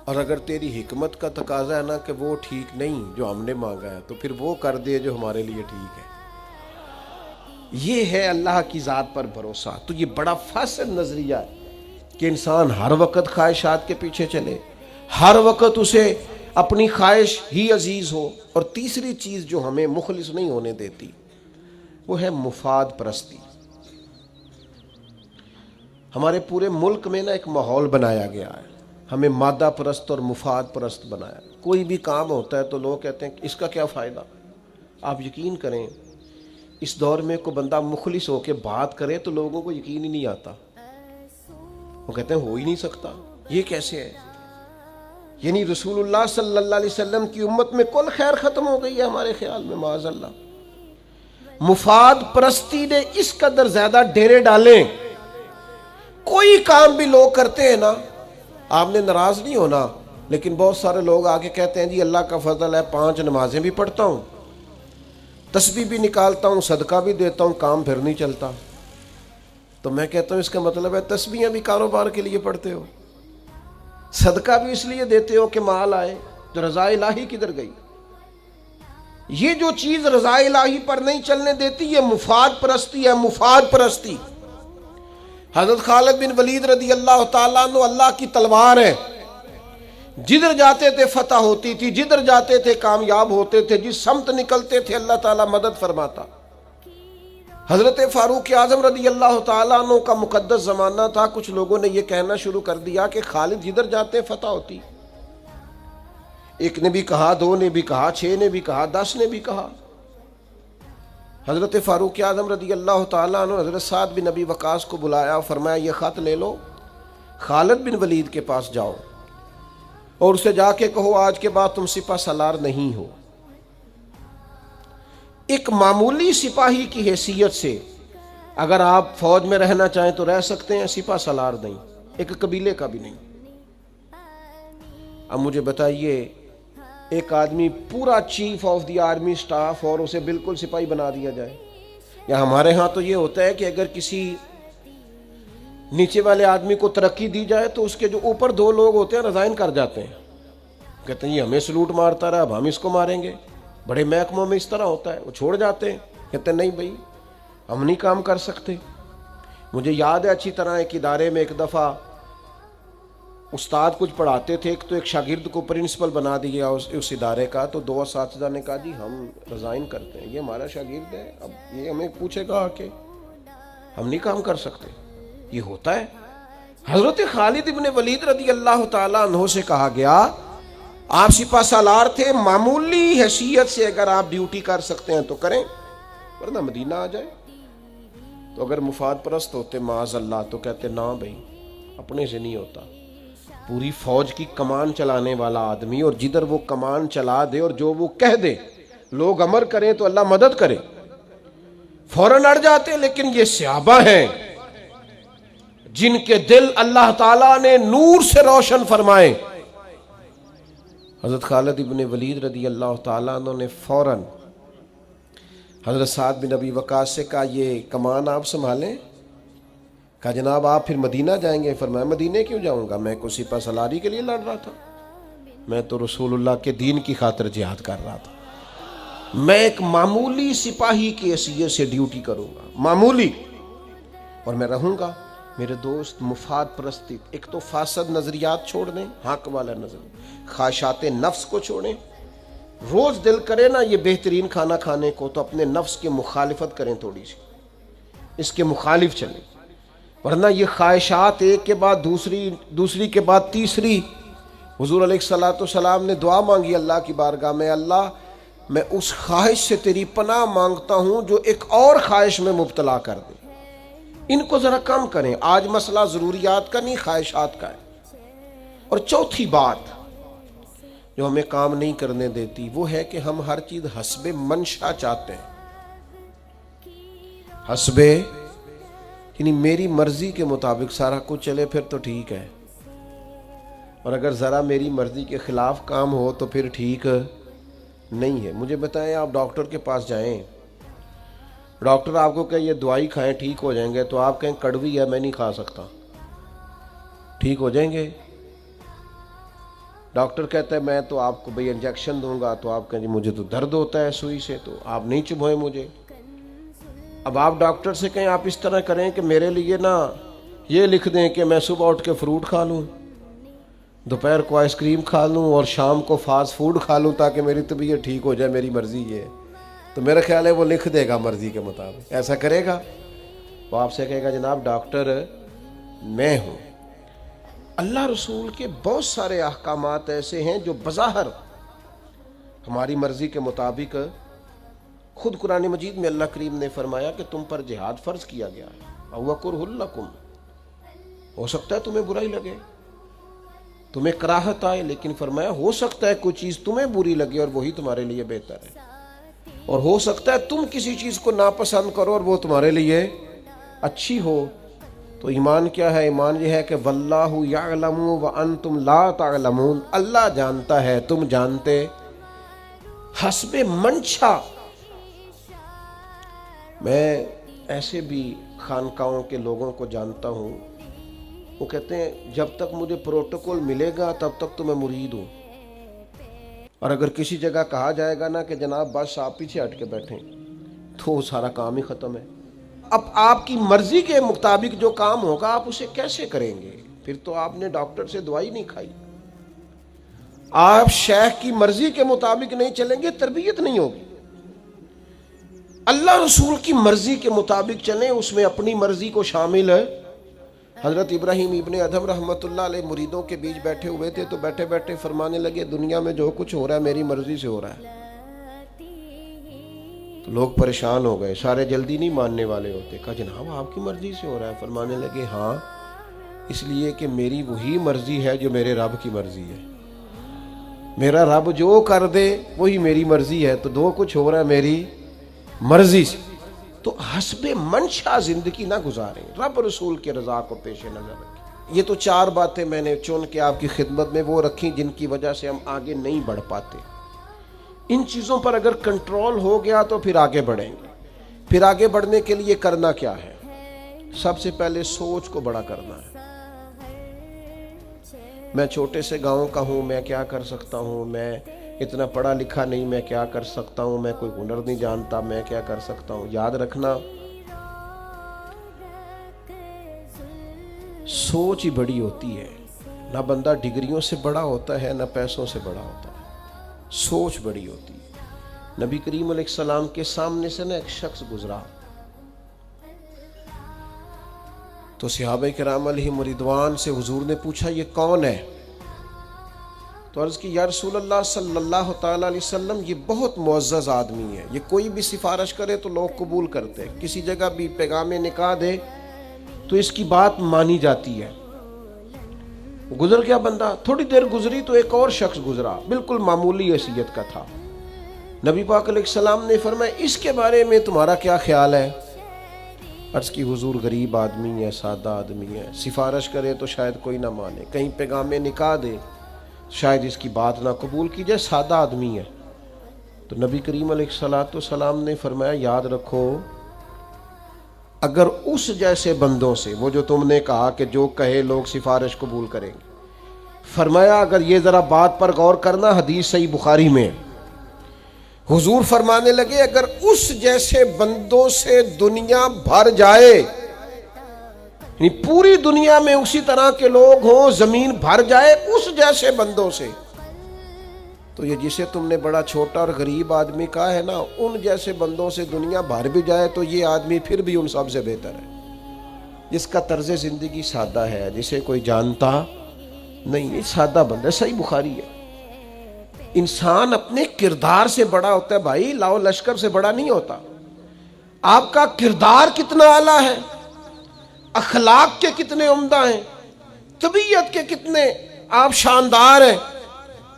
اور اگر تیری حکمت کا تقاضا ہے نا کہ وہ ٹھیک نہیں جو ہم نے مانگا ہے، تو پھر وہ کر دے جو ہمارے لیے ٹھیک ہے۔ یہ ہے اللہ کی ذات پر بھروسہ۔ تو یہ بڑا فاسد نظریہ ہے کہ انسان ہر وقت خواہشات کے پیچھے چلے، ہر وقت اسے اپنی خواہش ہی عزیز ہو۔ اور تیسری چیز جو ہمیں مخلص نہیں ہونے دیتی وہ ہے مفاد پرستی۔ ہمارے پورے ملک میں نا ایک ماحول بنایا گیا ہے، ہمیں مادہ پرست اور مفاد پرست بنایا۔ کوئی بھی کام ہوتا ہے تو لوگ کہتے ہیں اس کا کیا فائدہ۔ آپ یقین کریں اس دور میں کوئی بندہ مخلص ہو کے بات کرے تو لوگوں کو یقین ہی نہیں آتا، وہ کہتے ہیں ہو ہی نہیں سکتا، یہ کیسے ہے؟ یعنی رسول اللہ صلی اللہ علیہ وسلم کی امت میں کل خیر ختم ہو گئی ہے ہمارے خیال میں، معاذ اللہ۔ مفاد پرستی نے اس قدر زیادہ ڈیرے ڈالیں، کوئی کام بھی لوگ کرتے ہیں نا، آپ نے ناراض نہیں ہونا، لیکن بہت سارے لوگ آگے کہتے ہیں جی اللہ کا فضل ہے 5 نمازیں بھی پڑھتا ہوں، تسبیح بھی نکالتا ہوں، صدقہ بھی دیتا ہوں، کام پھر نہیں چلتا۔ تو میں کہتا ہوں اس کا مطلب ہے تسبیحیں بھی کاروبار کے لیے پڑھتے ہو، صدقہ بھی اس لیے دیتے ہو کہ مال آئے، تو رضا الہی کدھر گئی؟ یہ جو چیز رضا الہی پر نہیں چلنے دیتی یہ مفاد پرستی ہے، مفاد پرستی۔ حضرت خالد بن ولید رضی اللہ تعالیٰ عنہ اللہ کی تلوار ہے، جدھر جاتے تھے فتح ہوتی تھی، جدھر جاتے تھے کامیاب ہوتے تھے، جس سمت نکلتے تھے اللہ تعالیٰ مدد فرماتا۔ حضرت فاروق اعظم رضی اللہ تعالیٰ عنہ کا مقدس زمانہ تھا، کچھ لوگوں نے یہ کہنا شروع کر دیا کہ خالد جدھر جاتے فتح ہوتی۔ ایک نے بھی کہا، 2 نے بھی کہا، 6 نے بھی کہا، 10 نے بھی کہا۔ حضرت فاروق اعظم رضی اللہ تعالیٰ عنہ حضرت سعد بن ابی وقاص کو بلایا، فرمایا یہ خط لے لو، خالد بن ولید کے پاس جاؤ اور اسے جا کے کہو آج کے بعد تم سپہ سالار نہیں ہو۔ ایک معمولی سپاہی کی حیثیت سے اگر آپ فوج میں رہنا چاہیں تو رہ سکتے ہیں، سپہ سالار نہیں، ایک قبیلے کا بھی نہیں۔ اب مجھے بتائیے ایک آدمی پورا chief of the army staff اور اسے بالکل سپاہی بنا دیا جائے؟ یا ہمارے ہاں تو یہ ہوتا ہے کہ اگر کسی نیچے والے آدمی کو ترقی دی جائے تو اس کے جو اوپر 2 لوگ ہوتے ہیں ریزائن کر جاتے ہیں، کہتے ہیں یہ ہمیں سلوٹ مارتا رہا اب ہم اس کو ماریں گے۔ بڑے محکموں میں اس طرح ہوتا ہے، وہ چھوڑ جاتے ہیں، کہتے ہیں نہیں بھائی ہم نہیں کام کر سکتے۔ مجھے یاد ہے اچھی طرح ایک ادارے میں ایک دفعہ استاد کچھ پڑھاتے تھے، تو ایک شاگرد کو پرنسپل بنا دیا اس ادارے کا، تو 2 اساتذہ نے کہا جی ہم ریزائن کرتے ہیں، یہ ہمارا شاگرد ہے، اب یہ ہمیں پوچھے گا کہ ہم نہیں کام کر سکتے۔ یہ ہوتا ہے۔ حضرت خالد ابن ولید رضی اللہ تعالیٰ عنہ سے کہا گیا آپ سپہ سالار تھے، معمولی حیثیت سے اگر آپ ڈیوٹی کر سکتے ہیں تو کریں، ورنہ مدینہ آ جائے۔ تو اگر مفاد پرست ہوتے معاذ اللہ تو کہتے نہ بھائی اپنے سے نہیں ہوتا، پوری فوج کی کمان چلانے والا آدمی، اور جدھر وہ کمان چلا دے اور جو وہ کہہ دے لوگ امر کریں تو اللہ مدد کرے، فوراً اڑ جاتے۔ لیکن یہ صحابہ ہیں جن کے دل اللہ تعالیٰ نے نور سے روشن فرمائے۔ حضرت خالد ابن ولید رضی اللہ تعالیٰ عنہ نے فوراً حضرت سعد بن ابی وقاص سے کہا یہ کمان آپ سنبھالیں؟ کہا جناب آپ پھر مدینہ جائیں گے؟ فرمایا مدینہ کیوں جاؤں گا، میں کوئی سپہ سالاری کے لیے لڑ رہا تھا، میں تو رسول اللہ کے دین کی خاطر جہاد کر رہا تھا، میں ایک معمولی سپاہی کی حیثیت سے ڈیوٹی کروں گا، معمولی، اور میں رہوں گا۔ میرے دوست مفاد پرستی، ایک تو فاسد نظریات چھوڑ دیں، حق والا نظر، خواہشات نفس کو چھوڑیں۔ روز دل کرے نا یہ بہترین کھانا کھانے کو تو اپنے نفس کی مخالفت کریں، تھوڑی سی اس کے مخالف چلیں، ورنہ یہ خواہشات ایک کے بعد دوسری کے بعد تیسری۔ حضور علیہ الصلوۃ والسلام نے دعا مانگی اللہ کی بارگاہ میں، اللہ میں اس خواہش سے تیری پناہ مانگتا ہوں جو ایک اور خواہش میں مبتلا کر دے، ان کو ذرا کم کریں۔ آج مسئلہ ضروریات کا نہیں، خواہشات کا ہے۔ اور چوتھی بات جو ہمیں کام نہیں کرنے دیتی وہ ہے کہ ہم ہر چیز حسب منشا چاہتے ہیں، حسب یعنی میری مرضی کے مطابق سارا کچھ چلے پھر تو ٹھیک ہے، اور اگر ذرا میری مرضی کے خلاف کام ہو تو پھر ٹھیک نہیں ہے۔ مجھے بتائیں آپ ڈاکٹر کے پاس جائیں، ڈاکٹر آپ کو کہ یہ دوائی کھائیں ٹھیک ہو جائیں گے، تو آپ کہیں کڑوی ہے میں نہیں کھا سکتا، ٹھیک ہو جائیں گے؟ ڈاکٹر کہتا ہے میں تو آپ کو بھئی انجیکشن دوں گا، تو آپ کہیں جی مجھے تو درد ہوتا ہے سوئی سے، تو آپ نہیں چبھوئیں مجھے۔ اب آپ ڈاکٹر سے کہیں آپ اس طرح کریں کہ میرے لیے نا یہ لکھ دیں کہ میں صبح اٹھ کے فروٹ کھا لوں، دوپہر کو آئس کریم کھا لوں اور شام کو فاسٹ فوڈ کھا لوں تاکہ میری طبیعت ٹھیک ہو جائے، میری مرضی یہ ہے، تو میرا خیال ہے وہ لکھ دے گا مرضی کے مطابق۔ ایسا کرے گا؟ وہ آپ سے کہے گا جناب ڈاکٹر میں ہوں۔ اللہ رسول کے بہت سارے احکامات ایسے ہیں جو بظاہر ہماری مرضی کے مطابق، خود قرآن مجید میں اللہ کریم نے فرمایا کہ تم پر جہاد فرض کیا گیا ہے، وَهُوَ كُرْهٌ لَكُمْ، ہو سکتا ہے تمہیں برائی لگے، تمہیں کراہت آئے، لیکن فرمایا ہو سکتا ہے کوئی چیز تمہیں بری لگے اور وہی تمہارے لیے بہتر ہے، اور ہو سکتا ہے تم کسی چیز کو ناپسند کرو اور وہ تمہارے لیے اچھی ہو۔ تو ایمان کیا ہے؟ ایمان یہ ہے کہ واللہ یعلم وانتم لا تعلمون، اللہ جانتا ہے تم جانتے، حسب منشا۔ میں ایسے بھی خانقاہوں کے لوگوں کو جانتا ہوں، وہ کہتے ہیں جب تک مجھے پروٹوکول ملے گا تب تک تو میں مرید ہوں، اور اگر کسی جگہ کہا جائے گا نا کہ جناب بس آپ پیچھے ہٹ کے بیٹھیں تو سارا کام ہی ختم ہے۔ اب آپ کی مرضی کے مطابق جو کام ہوگا آپ اسے کیسے کریں گے؟ پھر تو آپ نے ڈاکٹر سے دوائی نہیں کھائی۔ آپ شیخ کی مرضی کے مطابق نہیں چلیں گے، تربیت نہیں ہوگی۔ اللہ رسول کی مرضی کے مطابق چلیں، اس میں اپنی مرضی کو شامل ہے۔ حضرت ابراہیم ابن ادھم رحمۃ اللہ علیہ مریدوں کے بیچ بیٹھے ہوئے تھے، تو بیٹھے بیٹھے فرمانے لگے دنیا میں جو کچھ ہو رہا ہے میری مرضی سے ہو رہا ہے۔ تو لوگ پریشان ہو گئے، سارے جلدی نہیں ماننے والے ہوتے۔ کہا جناب آپ کی مرضی سے ہو رہا ہے؟ فرمانے لگے ہاں، اس لیے کہ میری وہی مرضی ہے جو میرے رب کی مرضی ہے، میرا رب جو کر دے وہی میری مرضی ہے، تو جو کچھ ہو رہا ہے میری مرضی سے۔ تو حسب منشا زندگی نہ گزاریں، رب رسول کے رضا کو پیش نظر رکھیں۔ یہ تو 4 باتیں میں نے چن کے آپ کی خدمت میں وہ رکھی جن کی وجہ سے ہم آگے نہیں بڑھ پاتے۔ ان چیزوں پر اگر کنٹرول ہو گیا تو پھر آگے بڑھیں گے۔ پھر آگے بڑھنے کے لیے کرنا کیا ہے؟ سب سے پہلے سوچ کو بڑا کرنا ہے۔ میں چھوٹے سے گاؤں کا ہوں، میں کیا کر سکتا ہوں؟ میں اتنا پڑھا لکھا نہیں، میں کیا کر سکتا ہوں؟ میں کوئی ہنر نہیں جانتا، میں کیا کر سکتا ہوں؟ یاد رکھنا سوچ ہی بڑی ہوتی ہے، نہ بندہ ڈگریوں سے بڑا ہوتا ہے نہ پیسوں سے بڑا ہوتا ہے، سوچ بڑی ہوتی ہے۔ نبی کریم علیہ السلام کے سامنے سے ایک شخص گزرا، تو صحابہ کرام علیہم رضوان سے حضور نے پوچھا یہ کون ہے؟ تو عرض کی یا رسول اللہ صلی اللہ تعالیٰ علیہ وسلم یہ بہت معزز آدمی ہے، یہ کوئی بھی سفارش کرے تو لوگ قبول کرتے، کسی جگہ بھی پیغام نکاح دے تو اس کی بات مانی جاتی ہے۔ گزر گیا بندہ، تھوڑی دیر گزری تو ایک اور شخص گزرا، بالکل معمولی حیثیت کا تھا۔ نبی پاک علیہ السلام نے فرمایا اس کے بارے میں تمہارا کیا خیال ہے؟ عرض کی حضور غریب آدمی ہے، سادہ آدمی ہے، سفارش کرے تو شاید کوئی نہ مانے، کہیں پیغام نکاح دے شاید اس کی بات نہ قبول کی جائے، سادہ آدمی ہے۔ تو نبی کریم علیہ السلام نے فرمایا یاد رکھو، اگر اس جیسے بندوں سے، وہ جو تم نے کہا کہ جو کہے لوگ سفارش قبول کریں گے، فرمایا اگر یہ ذرا بات پر غور کرنا، حدیث صحیح بخاری میں حضور فرمانے لگے اگر اس جیسے بندوں سے دنیا بھر جائے، یعنی پوری دنیا میں اسی طرح کے لوگ ہوں، زمین بھر جائے اس جیسے بندوں سے، تو یہ جسے تم نے بڑا چھوٹا اور غریب آدمی کہا ہے نا، ان جیسے بندوں سے دنیا بھر بھی جائے تو یہ آدمی پھر بھی ان سب سے بہتر ہے، جس کا طرز زندگی سادہ ہے، جسے کوئی جانتا نہیں، یہ سادہ بندہ ہے۔ صحیح بخاری ہے۔ انسان اپنے کردار سے بڑا ہوتا ہے بھائی، لاؤ لشکر سے بڑا نہیں ہوتا۔ آپ کا کردار کتنا اعلیٰ ہے، اخلاق کے کتنے عمدہ ہیں، طبیعت کے کتنے آپ شاندار ہیں،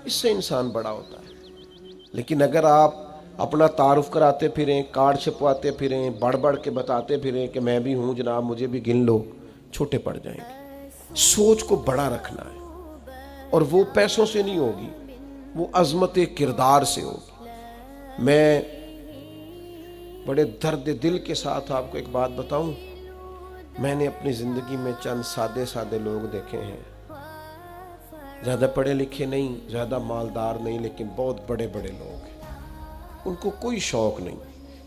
اس سے انسان بڑا ہوتا ہے۔ لیکن اگر آپ اپنا تعارف کراتے پھریں، کارڈ چھپواتے پھریں، بڑھ بڑھ کے بتاتے پھریں کہ میں بھی ہوں جناب مجھے بھی گن لو، چھوٹے پڑ جائیں گے۔ سوچ کو بڑا رکھنا ہے، اور وہ پیسوں سے نہیں ہوگی، وہ عظمت کردار سے ہوگی۔ میں بڑے درد دل کے ساتھ آپ کو ایک بات بتاؤں، میں نے اپنی زندگی میں چند سادے سادے لوگ دیکھے ہیں، زیادہ پڑھے لکھے نہیں، زیادہ مالدار نہیں، لیکن بہت بڑے بڑے لوگ ہیں، ان کو کوئی شوق نہیں۔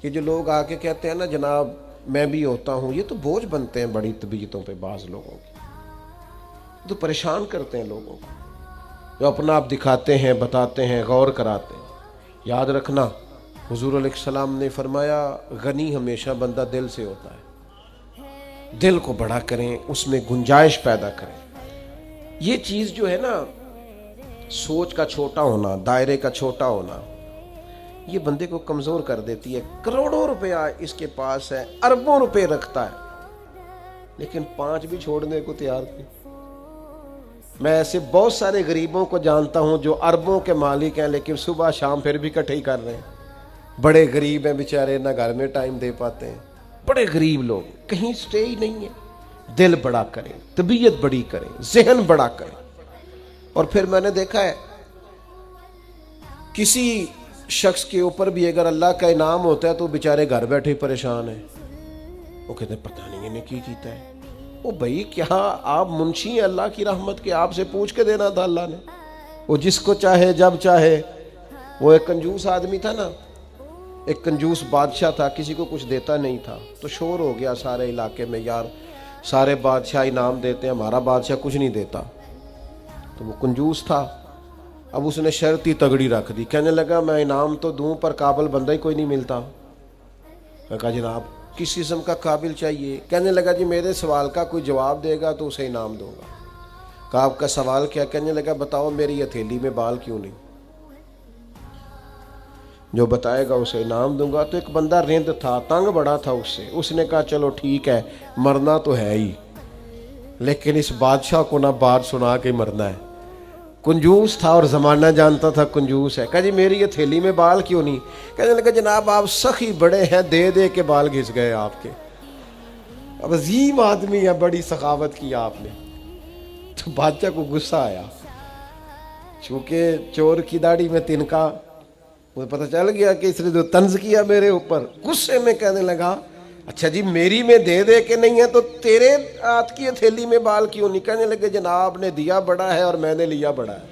یہ جو لوگ آ کے کہتے ہیں نا جناب میں بھی ہوتا ہوں، یہ تو بوجھ بنتے ہیں بڑی طبیعتوں پہ بعض لوگوں کی، تو پریشان کرتے ہیں لوگوں کو، جو اپنا آپ دکھاتے ہیں، بتاتے ہیں، غور کراتے ہیں۔ یاد رکھنا حضور علیہ السلام نے فرمایا غنی ہمیشہ بندہ دل سے ہوتا ہے، دل کو بڑا کریں، اس میں گنجائش پیدا کریں۔ یہ چیز جو ہے نا، سوچ کا چھوٹا ہونا، دائرے کا چھوٹا ہونا، یہ بندے کو کمزور کر دیتی ہے۔ کروڑوں روپیہ اس کے پاس ہے، اربوں روپے رکھتا ہے، لیکن 5 بھی چھوڑنے کو تیار نہیں۔ میں ایسے بہت سارے غریبوں کو جانتا ہوں جو اربوں کے مالک ہیں، لیکن صبح شام پھر بھی کٹھے ہی کر رہے ہیں۔ بڑے غریب ہیں بیچارے، نہ گھر میں ٹائم دے پاتے ہیں، بڑے غریب لوگ، کہیں سٹے ہی نہیں ہے۔ دل بڑا کریں، طبیعت بڑی کریں، ذہن بڑا کریں۔ اور پھر میں نے دیکھا ہے کسی شخص کے اوپر بھی اگر اللہ کا انعام ہوتا ہے تو بیچارے گھر بیٹھے پریشان ہیں، وہ کہتے ہیں پتہ نہیں انہیں کی کیتا ہے۔ وہ بھائی کیا آپ منشی ہیں اللہ کی رحمت کے؟ آپ سے پوچھ کے دینا تھا اللہ نے، وہ جس کو چاہے جب چاہے۔ وہ ایک کنجوس آدمی تھا نا، ایک کنجوس بادشاہ تھا، کسی کو کچھ دیتا نہیں تھا، تو شور ہو گیا سارے علاقے میں، یار سارے بادشاہ انعام دیتے ہیں، ہمارا بادشاہ کچھ نہیں دیتا۔ تو وہ کنجوس تھا، اب اس نے شرط ہی تگڑی رکھ دی، کہنے لگا میں انعام تو دوں پر قابل بندہ ہی کوئی نہیں ملتا۔ میں کہا جناب کس قسم کا قابل چاہیے؟ کہنے لگا جی میرے سوال کا کوئی جواب دے گا تو اسے انعام دوں گا۔ کہا آپ کا سوال کیا؟ کہنے لگا بتاؤ میری ہتھیلی میں بال کیوں نہیں؟ جو بتائے گا اسے انعام دوں گا۔ تو ایک بندہ رند تھا، تنگ بڑا تھا اس نے کہا چلو ٹھیک ہے، مرنا تو ہے ہی، لیکن اس بادشاہ کو نہ بات سنا کے مرنا ہے۔ کنجوس تھا اور زمانہ جانتا تھا کنجوس ہے۔ کہا جی میری یہ تھیلی میں بال کیوں نہیں؟ کہنے لگا جناب آپ سخی بڑے ہیں، دے دے کے بال گھس گئے آپ کے۔ اب عظیم آدمی ہے، بڑی سخاوت کی آپ نے۔ تو بادشاہ کو غصہ آیا، چونکہ چور کی داڑھی میں تنکا، مجھے پتہ چل گیا کہ اس نے جو طنز کیا میرے اوپر، غصے میں کہنے لگا اچھا جی میری میں دے دے کے نہیں ہے تو تیرے ہاتھ کی تھیلی میں بال کیوں نہیں؟ کہنے لگے جناب نے دیا بڑا ہے اور میں نے لیا بڑا ہے،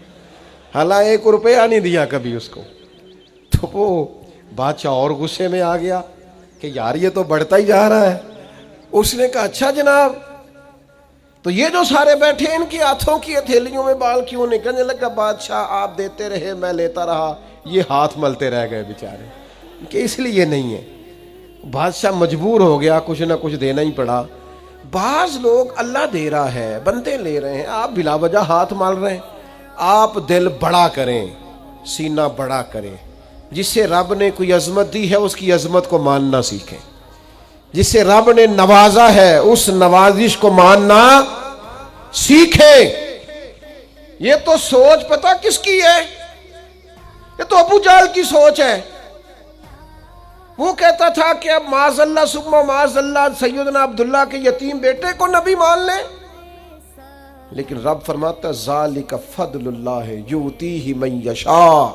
حالانکہ 1 روپیہ نہیں دیا کبھی اس کو۔ تو وہ بادشاہ اور غصے میں آ گیا کہ یار یہ تو بڑھتا ہی جا رہا ہے۔ اس نے کہا اچھا جناب تو یہ جو سارے بیٹھے ان کی ہاتھوں کی تھیلیوں میں بال کیوں نہیں؟ کہنے لگا بادشاہ آپ دیتے رہے میں لیتا رہا، یہ ہاتھ ملتے رہ گئے بیچارے، کہ اس لیے نہیں ہے۔ بادشاہ مجبور ہو گیا، کچھ نہ کچھ دینا ہی پڑا۔ بعض لوگ اللہ دے رہا ہے، بندے لے رہے ہیں، آپ بلا وجہ ہاتھ مال رہے ہیں۔ آپ دل بڑا کریں، سینہ بڑا کریں. جسے رب نے کوئی عظمت دی ہے اس کی عظمت کو ماننا سیکھیں. جسے رب نے نوازا ہے اس نوازش کو ماننا سیکھیں. یہ تو سوچ پتہ کس کی ہے؟ یہ تو ابو جہل کی سوچ ہے. وہ کہتا تھا کہ اب معاذ اللہ ثم معاذ اللہ سیدنا عبداللہ کے یتیم بیٹے کو نبی مان لیں. لیکن رب فرماتا ذالک فضل اللہ یؤتیہ من یشاء.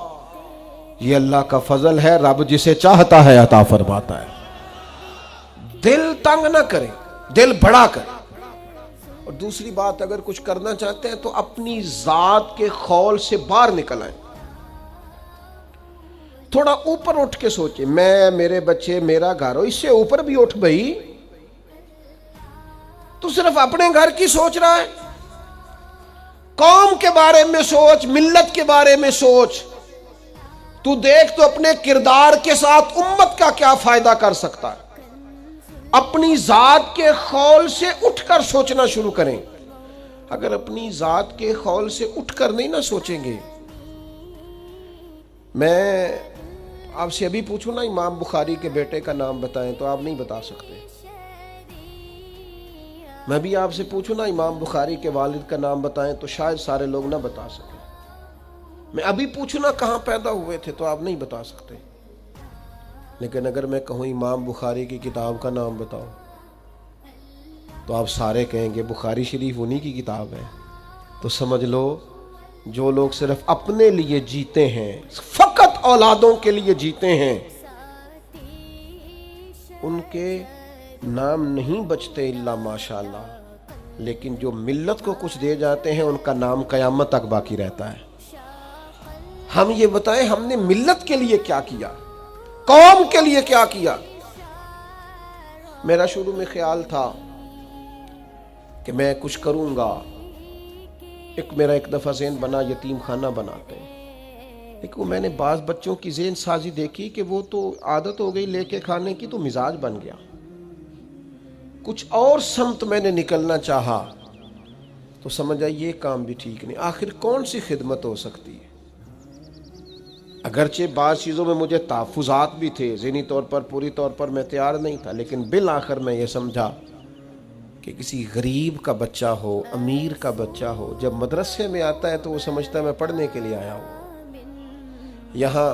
یہ اللہ کا فضل ہے، رب جسے چاہتا ہے عطا فرماتا ہے. دل تنگ نہ کریں، دل بڑا کریں. اور دوسری بات، اگر کچھ کرنا چاہتے ہیں تو اپنی ذات کے خول سے باہر نکل آئیں. تھوڑا اوپر اٹھ کے سوچیں، میں، میرے بچے، میرا گھر ہو. اس سے اوپر بھی اٹھ بھئی. تو صرف اپنے گھر کی سوچ رہا ہے؟ قوم کے بارے میں سوچ، ملت کے بارے میں سوچ. تو دیکھ تو اپنے کردار کے ساتھ امت کا کیا فائدہ کر سکتا ہے. اپنی ذات کے خول سے اٹھ کر سوچنا شروع کریں. اگر اپنی ذات کے خول سے اٹھ کر نہیں نہ سوچیں گے. میں آپ سے ابھی پوچھوں نا امام بخاری کے بیٹے کا نام بتائیں تو آپ نہیں بتا سکتے. میں بھی آپ سے پوچھوں نا امام بخاری کے والد کا نام بتائیں تو شاید سارے لوگ نہ بتا سکیں. میں ابھی پوچھوں نا کہاں پیدا ہوئے تھے تو آپ نہیں بتا سکتے. لیکن اگر میں کہوں امام بخاری کی کتاب کا نام بتاؤ تو آپ سارے کہیں گے بخاری شریف انہی کی کتاب ہے. تو سمجھ لو جو لوگ صرف اپنے لیے جیتے ہیں، فقط اولادوں کے لیے جیتے ہیں، ان کے نام نہیں بچتے الا ماشاءاللہ. لیکن جو ملت کو کچھ دے جاتے ہیں ان کا نام قیامت تک باقی رہتا ہے. ہم یہ بتائیں ہم نے ملت کے لیے کیا کیا، قوم کے لیے کیا کیا. میرا شروع میں خیال تھا کہ میں کچھ کروں گا. میرا ایک دفعہ ذہن بنا یتیم خانہ بناتے ہیں. لیکن وہ میں نے بعض بچوں کی ذہن سازی دیکھی کہ وہ تو عادت ہو گئی لے کے کھانے کی تو مزاج بن گیا. کچھ اور سمت میں نے نکلنا چاہا تو سمجھا یہ کام بھی ٹھیک نہیں. آخر کون سی خدمت ہو سکتی ہے؟ اگرچہ بعض چیزوں میں مجھے تحفظات بھی تھے، ذہنی طور پر پوری طور پر میں تیار نہیں تھا. لیکن بالآخر میں یہ سمجھا کہ کسی غریب کا بچہ ہو، امیر کا بچہ ہو، جب مدرسے میں آتا ہے تو وہ سمجھتا ہے میں پڑھنے کے لیے آیا ہوں. یہاں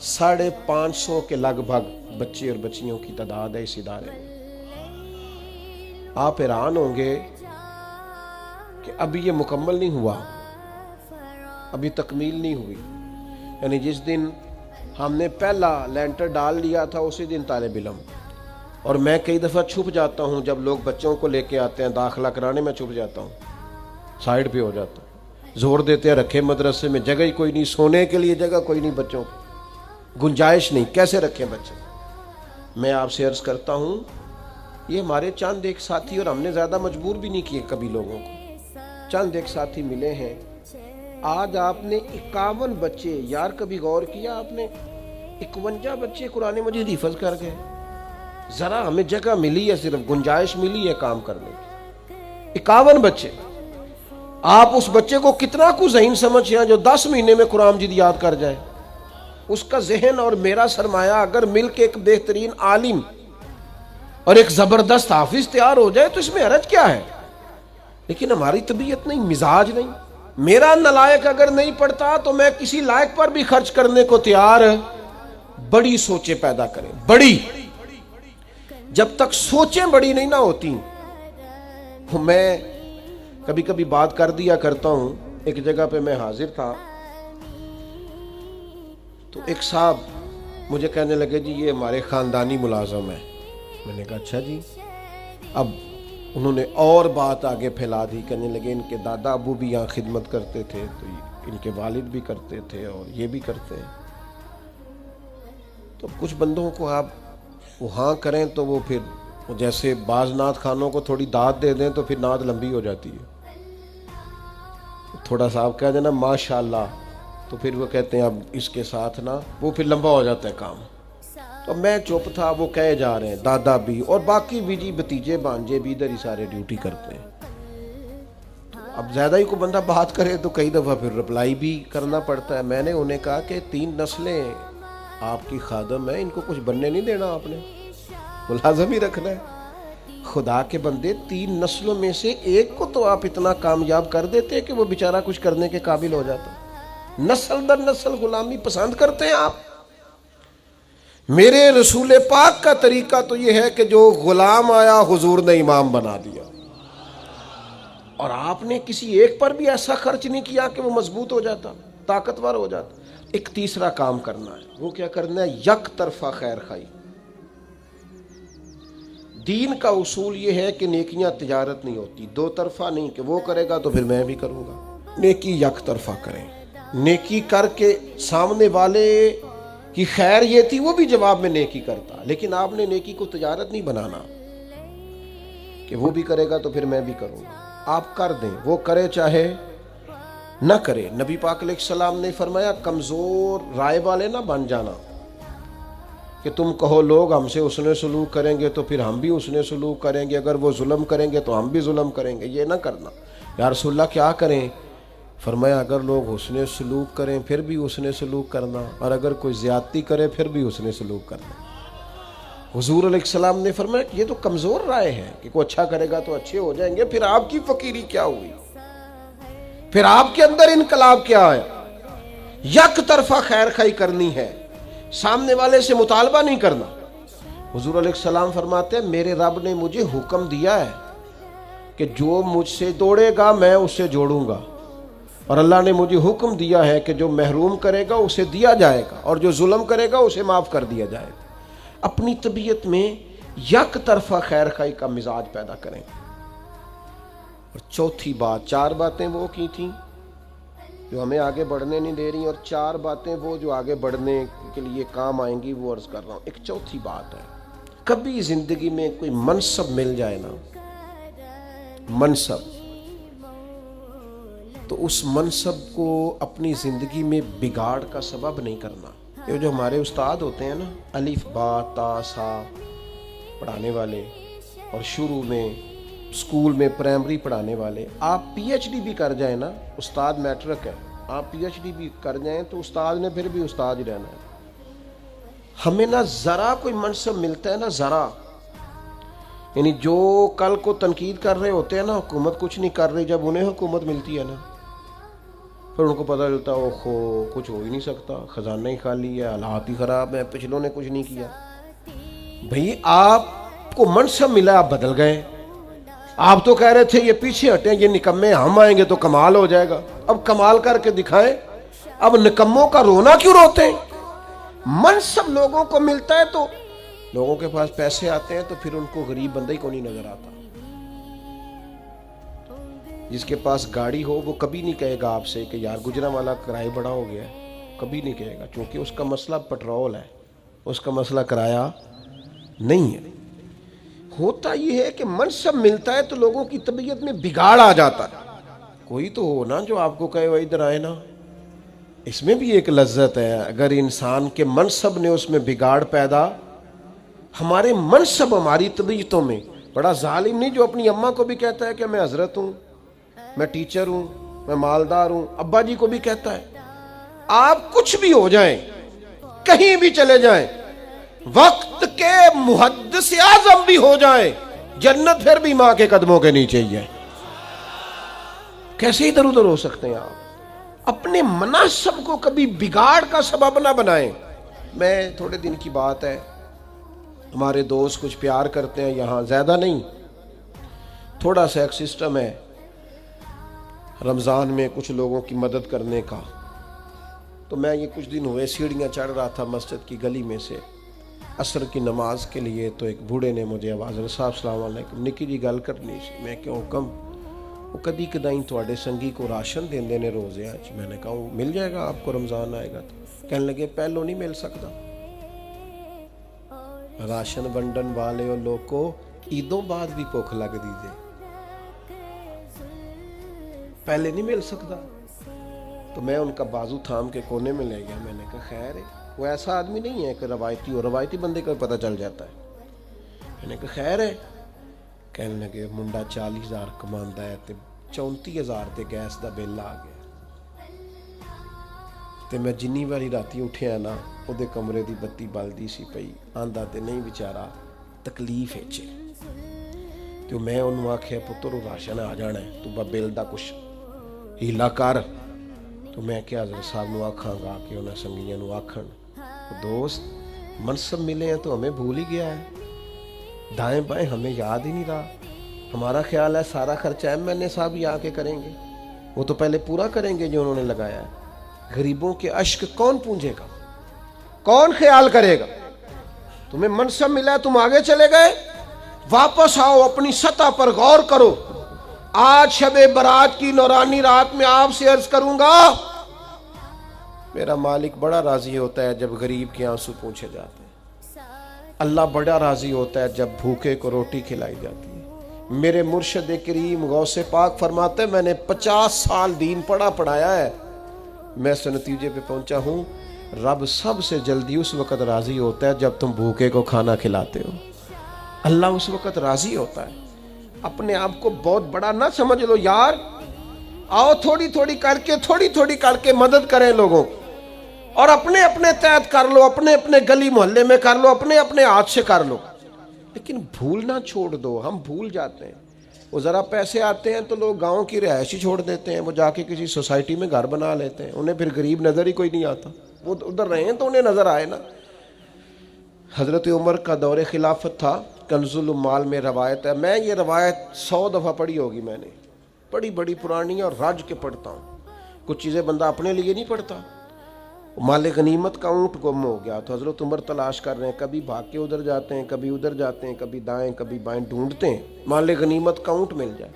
550 کے لگ بھگ بچے اور بچیوں کی تعداد ہے اس ادارے میں. آپ حیران ہوں گے کہ ابھی یہ مکمل نہیں ہوا، ابھی تکمیل نہیں ہوئی. یعنی جس دن ہم نے پہلا لینٹر ڈال لیا تھا اسی دن طالب علم. اور میں کئی دفعہ چھپ جاتا ہوں جب لوگ بچوں کو لے کے آتے ہیں داخلہ کرانے، میں چھپ جاتا ہوں، سائیڈ پہ ہو جاتا ہوں. زور دیتے ہیں رکھے مدرسے میں، جگہ ہی کوئی نہیں، سونے کے لیے جگہ کوئی نہیں، بچوں کو گنجائش نہیں، کیسے رکھیں بچے. میں آپ سے عرض کرتا ہوں یہ ہمارے چند ایک ساتھی، اور ہم نے زیادہ مجبور بھی نہیں کیے کبھی لوگوں کو، چند ایک ساتھی ملے ہیں. آج آپ نے 51 بچے، یار کبھی غور کیا آپ نے 51 بچے قرآن مجید حفظ کر گئے. ذرا ہمیں جگہ ملی ہے، صرف گنجائش ملی ہے کام کرنے کی. 51 بچے. آپ اس بچے کو کتنا کو ذہین سمجھ ہیں جو 10 مہینے میں قرآن مجید یاد کر جائے. اس کا ذہن اور میرا سرمایہ اگر مل کے ایک بہترین عالم اور ایک زبردست حافظ تیار ہو جائے تو اس میں حرج کیا ہے. لیکن ہماری طبیعت نہیں، مزاج نہیں. میرا نالائق اگر نہیں پڑتا تو میں کسی لائق پر بھی خرچ کرنے کو تیار. بڑی سوچیں پیدا کریں، بڑی. جب تک سوچیں بڑی نہیں نہ ہوتی. میں کبھی کبھی بات کر دیا کرتا ہوں. ایک جگہ پہ میں حاضر تھا تو ایک صاحب مجھے کہنے لگے جی یہ ہمارے خاندانی ملازم ہیں. میں نے کہا اچھا جی. اب انہوں نے اور بات آگے پھیلا دی، کہنے لگے ان کے دادا ابو بھی یہاں خدمت کرتے تھے تو ان کے والد بھی کرتے تھے اور یہ بھی کرتے ہیں. تو کچھ بندوں کو آپ وہاں کریں تو وہ پھر جیسے بعض نعت خانوں کو تھوڑی داد دے دیں تو پھر نعت لمبی ہو جاتی ہے. تھوڑا سا آپ کہہ دینا ماشاءاللہ تو پھر وہ کہتے ہیں اب اس کے ساتھ نا، وہ پھر لمبا ہو جاتا ہے کام. تو میں چپ تھا، وہ کہے جا رہے ہیں دادا بھی اور باقی بھی جی بھتیجے بانجے بھی ادھر ہی سارے ڈیوٹی کرتے ہیں. تو اب زیادہ ہی کو بندہ بات کرے تو کئی دفعہ پھر رپلائی بھی کرنا پڑتا ہے. میں نے انہیں کہا کہ 3 نسلیں آپ کی خادم ہیں, ان کو کچھ بننے نہیں دینا, آپ نے ملازم ہی رکھنا ہے. خدا کے بندے 3 نسلوں میں سے ایک کو تو آپ اتنا کامیاب کر دیتے کہ وہ بیچارہ کچھ کرنے کے قابل ہو جاتا. نسل در نسل غلامی پسند کرتے ہیں آپ. میرے رسول پاک کا طریقہ تو یہ ہے کہ جو غلام آیا حضور نے امام بنا دیا, اور آپ نے کسی ایک پر بھی ایسا خرچ نہیں کیا کہ وہ مضبوط ہو جاتا, طاقتور ہو جاتا. ایک تیسرا کام کرنا ہے, وہ کیا کرنا ہے؟ یک طرفہ خیر خائی. دین کا اصول یہ ہے کہ نیکیاں تجارت نہیں ہوتی, 2 طرفہ نہیں کہ وہ کرے گا تو پھر میں بھی کروں گا. نیکی یک طرفہ کریں. نیکی کر کے سامنے والے کی خیر یہ تھی, وہ بھی جواب میں نیکی کرتا, لیکن آپ نے نیکی کو تجارت نہیں بنانا کہ وہ بھی کرے گا تو پھر میں بھی کروں گا. آپ کر دیں, وہ کرے چاہے نہ کرے. نبی پاک علیہ السلام نے فرمایا کمزور رائے والے نہ بن جانا کہ تم کہو لوگ ہم سے حسن سلوک کریں گے تو پھر ہم بھی حسن سلوک کریں گے, اگر وہ ظلم کریں گے تو ہم بھی ظلم کریں گے. یہ نہ کرنا. یا رسول اللہ کیا کریں؟ فرمایا اگر لوگ حسن سلوک کریں پھر بھی حسن سلوک کرنا, اور اگر کوئی زیادتی کرے پھر بھی حسن سلوک کرنا. حضور علیہ السلام نے فرمایا کہ یہ تو کمزور رائے ہے کہ کوئی اچھا کرے گا تو اچھے ہو جائیں گے. پھر آپ کی فقیری کیا ہوئی؟ پھر آپ کے اندر انقلاب کیا ہے؟ یک طرفہ خیر خائی کرنی ہے, سامنے والے سے مطالبہ نہیں کرنا. حضور علیہ السلام فرماتے ہیں میرے رب نے مجھے حکم دیا ہے کہ جو مجھ سے توڑے گا میں اس سے جوڑوں گا, اور اللہ نے مجھے حکم دیا ہے کہ جو محروم کرے گا اسے دیا جائے گا, اور جو ظلم کرے گا اسے معاف کر دیا جائے گا. اپنی طبیعت میں یک طرفہ خیر خائی کا مزاج پیدا کریں. اور چوتھی بات, 4 باتیں وہ کی تھیں جو ہمیں آگے بڑھنے نہیں دے رہی, اور 4 باتیں وہ جو آگے بڑھنے کے لیے کام آئیں گی, وہ عرض کر رہا ہوں. ایک چوتھی بات ہے, کبھی زندگی میں کوئی منصب مل جائے نا, منصب, تو اس منصب کو اپنی زندگی میں بگاڑ کا سبب نہیں کرنا. یہ جو ہمارے استاد ہوتے ہیں نا, الف با تا سا پڑھانے والے, اور شروع میں اسکول میں پرائمری پڑھانے والے, آپ پی ایچ ڈی بھی کر جائیں نا, استاد میٹرک ہے, آپ پی ایچ ڈی بھی کر جائیں تو استاد نے پھر بھی استاد ہی رہنا ہے. ہمیں نہ ذرا کوئی منصب ملتا ہے نہ ذرا, یعنی جو کل کو تنقید کر رہے ہوتے ہیں نا, حکومت کچھ نہیں کر رہی, جب انہیں حکومت ملتی ہے نا پھر ان کو پتہ چلتا ہے اوہو کچھ ہو ہی نہیں سکتا, خزانہ ہی خالی ہے, حالات ہی خراب ہیں, پچھلوں نے کچھ نہیں کیا. بھئی آپ کو منصب ملا, آپ بدل گئے. آپ تو کہہ رہے تھے یہ پیچھے ہٹیں, یہ نکمے, ہم آئیں گے تو کمال ہو جائے گا. اب کمال کر کے دکھائیں. اب نکموں کا رونا کیوں روتے ہیں؟ منصب لوگوں کو ملتا ہے تو لوگوں کے پاس پیسے آتے ہیں تو پھر ان کو غریب بندہ ہی کو نہیں نظر آتا. جس کے پاس گاڑی ہو وہ کبھی نہیں کہے گا آپ سے کہ یار گجرانوالہ کرایہ بڑا ہو گیا ہے, کبھی نہیں کہے گا, کیونکہ اس کا مسئلہ پٹرول ہے, اس کا مسئلہ کرایہ نہیں ہے. ہوتا یہ ہے کہ منصب ملتا ہے تو لوگوں کی طبیعت میں بگاڑ آ جاتا ہے. کوئی تو ہو نا جو آپ کو کہے وہ ادھر آئے نا, اس میں بھی ایک لذت ہے. اگر انسان کے منصب نے اس میں بگاڑ پیدا, ہمارے منصب ہماری طبیعتوں میں, بڑا ظالم نہیں جو اپنی اماں کو بھی کہتا ہے کہ میں حضرت ہوں, میں ٹیچر ہوں, میں مالدار ہوں, ابا جی کو بھی کہتا ہے. آپ کچھ بھی ہو جائیں, کہیں بھی چلے جائیں, وقت کے محدث اعظم بھی ہو جائیں, جنت پھر بھی ماں کے قدموں کے نیچے ہی ہے. کیسے ادھر ادھر ہو سکتے ہیں آپ؟ اپنے مناسب کو کبھی بگاڑ کا سبب نہ بنائیں. میں تھوڑے دن کی بات ہے, ہمارے دوست کچھ پیار کرتے ہیں یہاں, زیادہ نہیں, تھوڑا سا ایک سسٹم ہے رمضان میں کچھ لوگوں کی مدد کرنے کا. تو میں یہ کچھ دن ہوئے سیڑھیاں چڑھ رہا تھا مسجد کی گلی میں سے عصر کی نماز کے لیے, تو ایک بوڑھے نے مجھے آواز دی, صاحب السلام علیکم, نکی جی گل کرنی سی. میں کیوں حکم؟ وہ کدی کدائیں تھوڑے سنگی کو راشن دیندے نے روزے آج. میں نے کہا مل جائے گا آپ کو, رمضان آئے گا تو. کہنے لگے پہلو نہیں مل سکتا, راشن ونڈن والے اور لوگ کو عیدوں بعد بھی بھوک لگ دیجیے, پہلے نہیں مل سکتا. تو میں ان کا بازو تھام کے کونے میں لے گیا. میں نے کہا خیر ہے, وہ ایسا آدمی نہیں ہے کہ روایتی ہو, روایتی بندے کا پتہ چل جاتا ہے. میں نے کہا خیر ہے. کہنے لگے منڈا 40,000 کماندا ہے تے 34,000 ਤੇ ਗੈਸ ਦਾ ਬਿੱਲ ਆ ਗਿਆ। ਤੇ ਮੈਂ ਜਿੰਨੀ ਵਾਰੀ ਰਾਤੀ ਉੱਠਿਆ ਨਾ, ਉਹਦੇ ਕਮਰੇ ਦੀ ਬੱਤੀ ਬਲਦੀ ਸੀ ਪਈ। ਆਂਦਾ ਤੇ ਨਹੀਂ ਵਿਚਾਰਾ ਤਕਲੀਫ ਵਿੱਚ। ਤੇ ਮੈਂ ਉਹਨੂੰ ਆਖਿਆ ਪੁੱਤਰ ਉਹ ਰਾਸ਼ਨ ਆ ਜਾਣਾ, ਤੂੰ ਬਿੱਲ ਦਾ ਕੁਛ ਹੀਲਾ ਕਰ। تو میں کیا حضرت صاحب نو آکھاں گا کہ انہیں سنگیاں نو آکھن دوست منصب ملے ہیں تو ہمیں بھول ہی گیا ہے، دائیں بائیں ہمیں یاد ہی نہیں رہا۔ ہمارا خیال ہے سارا خرچہ ایم این اے صاحب ہی آ کے کریں گے، وہ تو پہلے پورا کریں گے جو انہوں نے لگایا ہے۔ غریبوں کے اشک کون پونجے گا، کون خیال کرے گا؟ تمہیں منصب ملا ہے، تم آگے چلے گئے، واپس آؤ، اپنی سطح پر غور کرو۔ آج شب برات کی نورانی رات میں آپ سے عرض کروں گا، میرا مالک بڑا راضی ہوتا ہے جب غریب کے آنسو پوچھے جاتے ہیں، اللہ بڑا راضی ہوتا ہے جب بھوکے کو روٹی کھلائی جاتی ہے۔ میرے مرشد کریم غوث پاک فرماتے ہیں میں نے 50 سال دین پڑھایا ہے، میں اس نتیجے پہ پہنچا ہوں رب سب سے جلدی اس وقت راضی ہوتا ہے جب تم بھوکے کو کھانا کھلاتے ہو۔ اللہ اس وقت راضی ہوتا ہے۔ اپنے آپ کو بہت بڑا نہ سمجھ لو یار، آؤ تھوڑی تھوڑی کر کے مدد کریں لوگوں، اور اپنے اپنے تحت کر لو، اپنے اپنے گلی محلے میں کر لو، اپنے اپنے ہاتھ سے کر لو، لیکن بھولنا چھوڑ دو۔ ہم بھول جاتے ہیں، وہ ذرا پیسے آتے ہیں تو لوگ گاؤں کی رہائش ہی چھوڑ دیتے ہیں، وہ جا کے کسی سوسائٹی میں گھر بنا لیتے ہیں، انہیں پھر غریب نظر ہی کوئی نہیں آتا۔ وہ ادھر رہے ہیں تو انہیں نظر آئے نا۔ حضرت عمر کا دور خلافت تھا، کنز العمال میں روایت ہے، میں یہ روایت 100 دفعہ پڑھی ہوگی، میں نے بڑی پرانی ہے اور رج کے پڑھتا ہوں۔ کچھ چیزیں بندہ اپنے لیے نہیں پڑھتا۔ مال غنیمت کا اونٹ گم ہو گیا تو حضرت عمر تلاش کر رہے ہیں، کبھی بھاگ کے ادھر جاتے ہیں، کبھی ادھر جاتے ہیں، کبھی دائیں کبھی بائیں، ڈھونڈتے ہیں مال غنیمت کا اونٹ مل جائے۔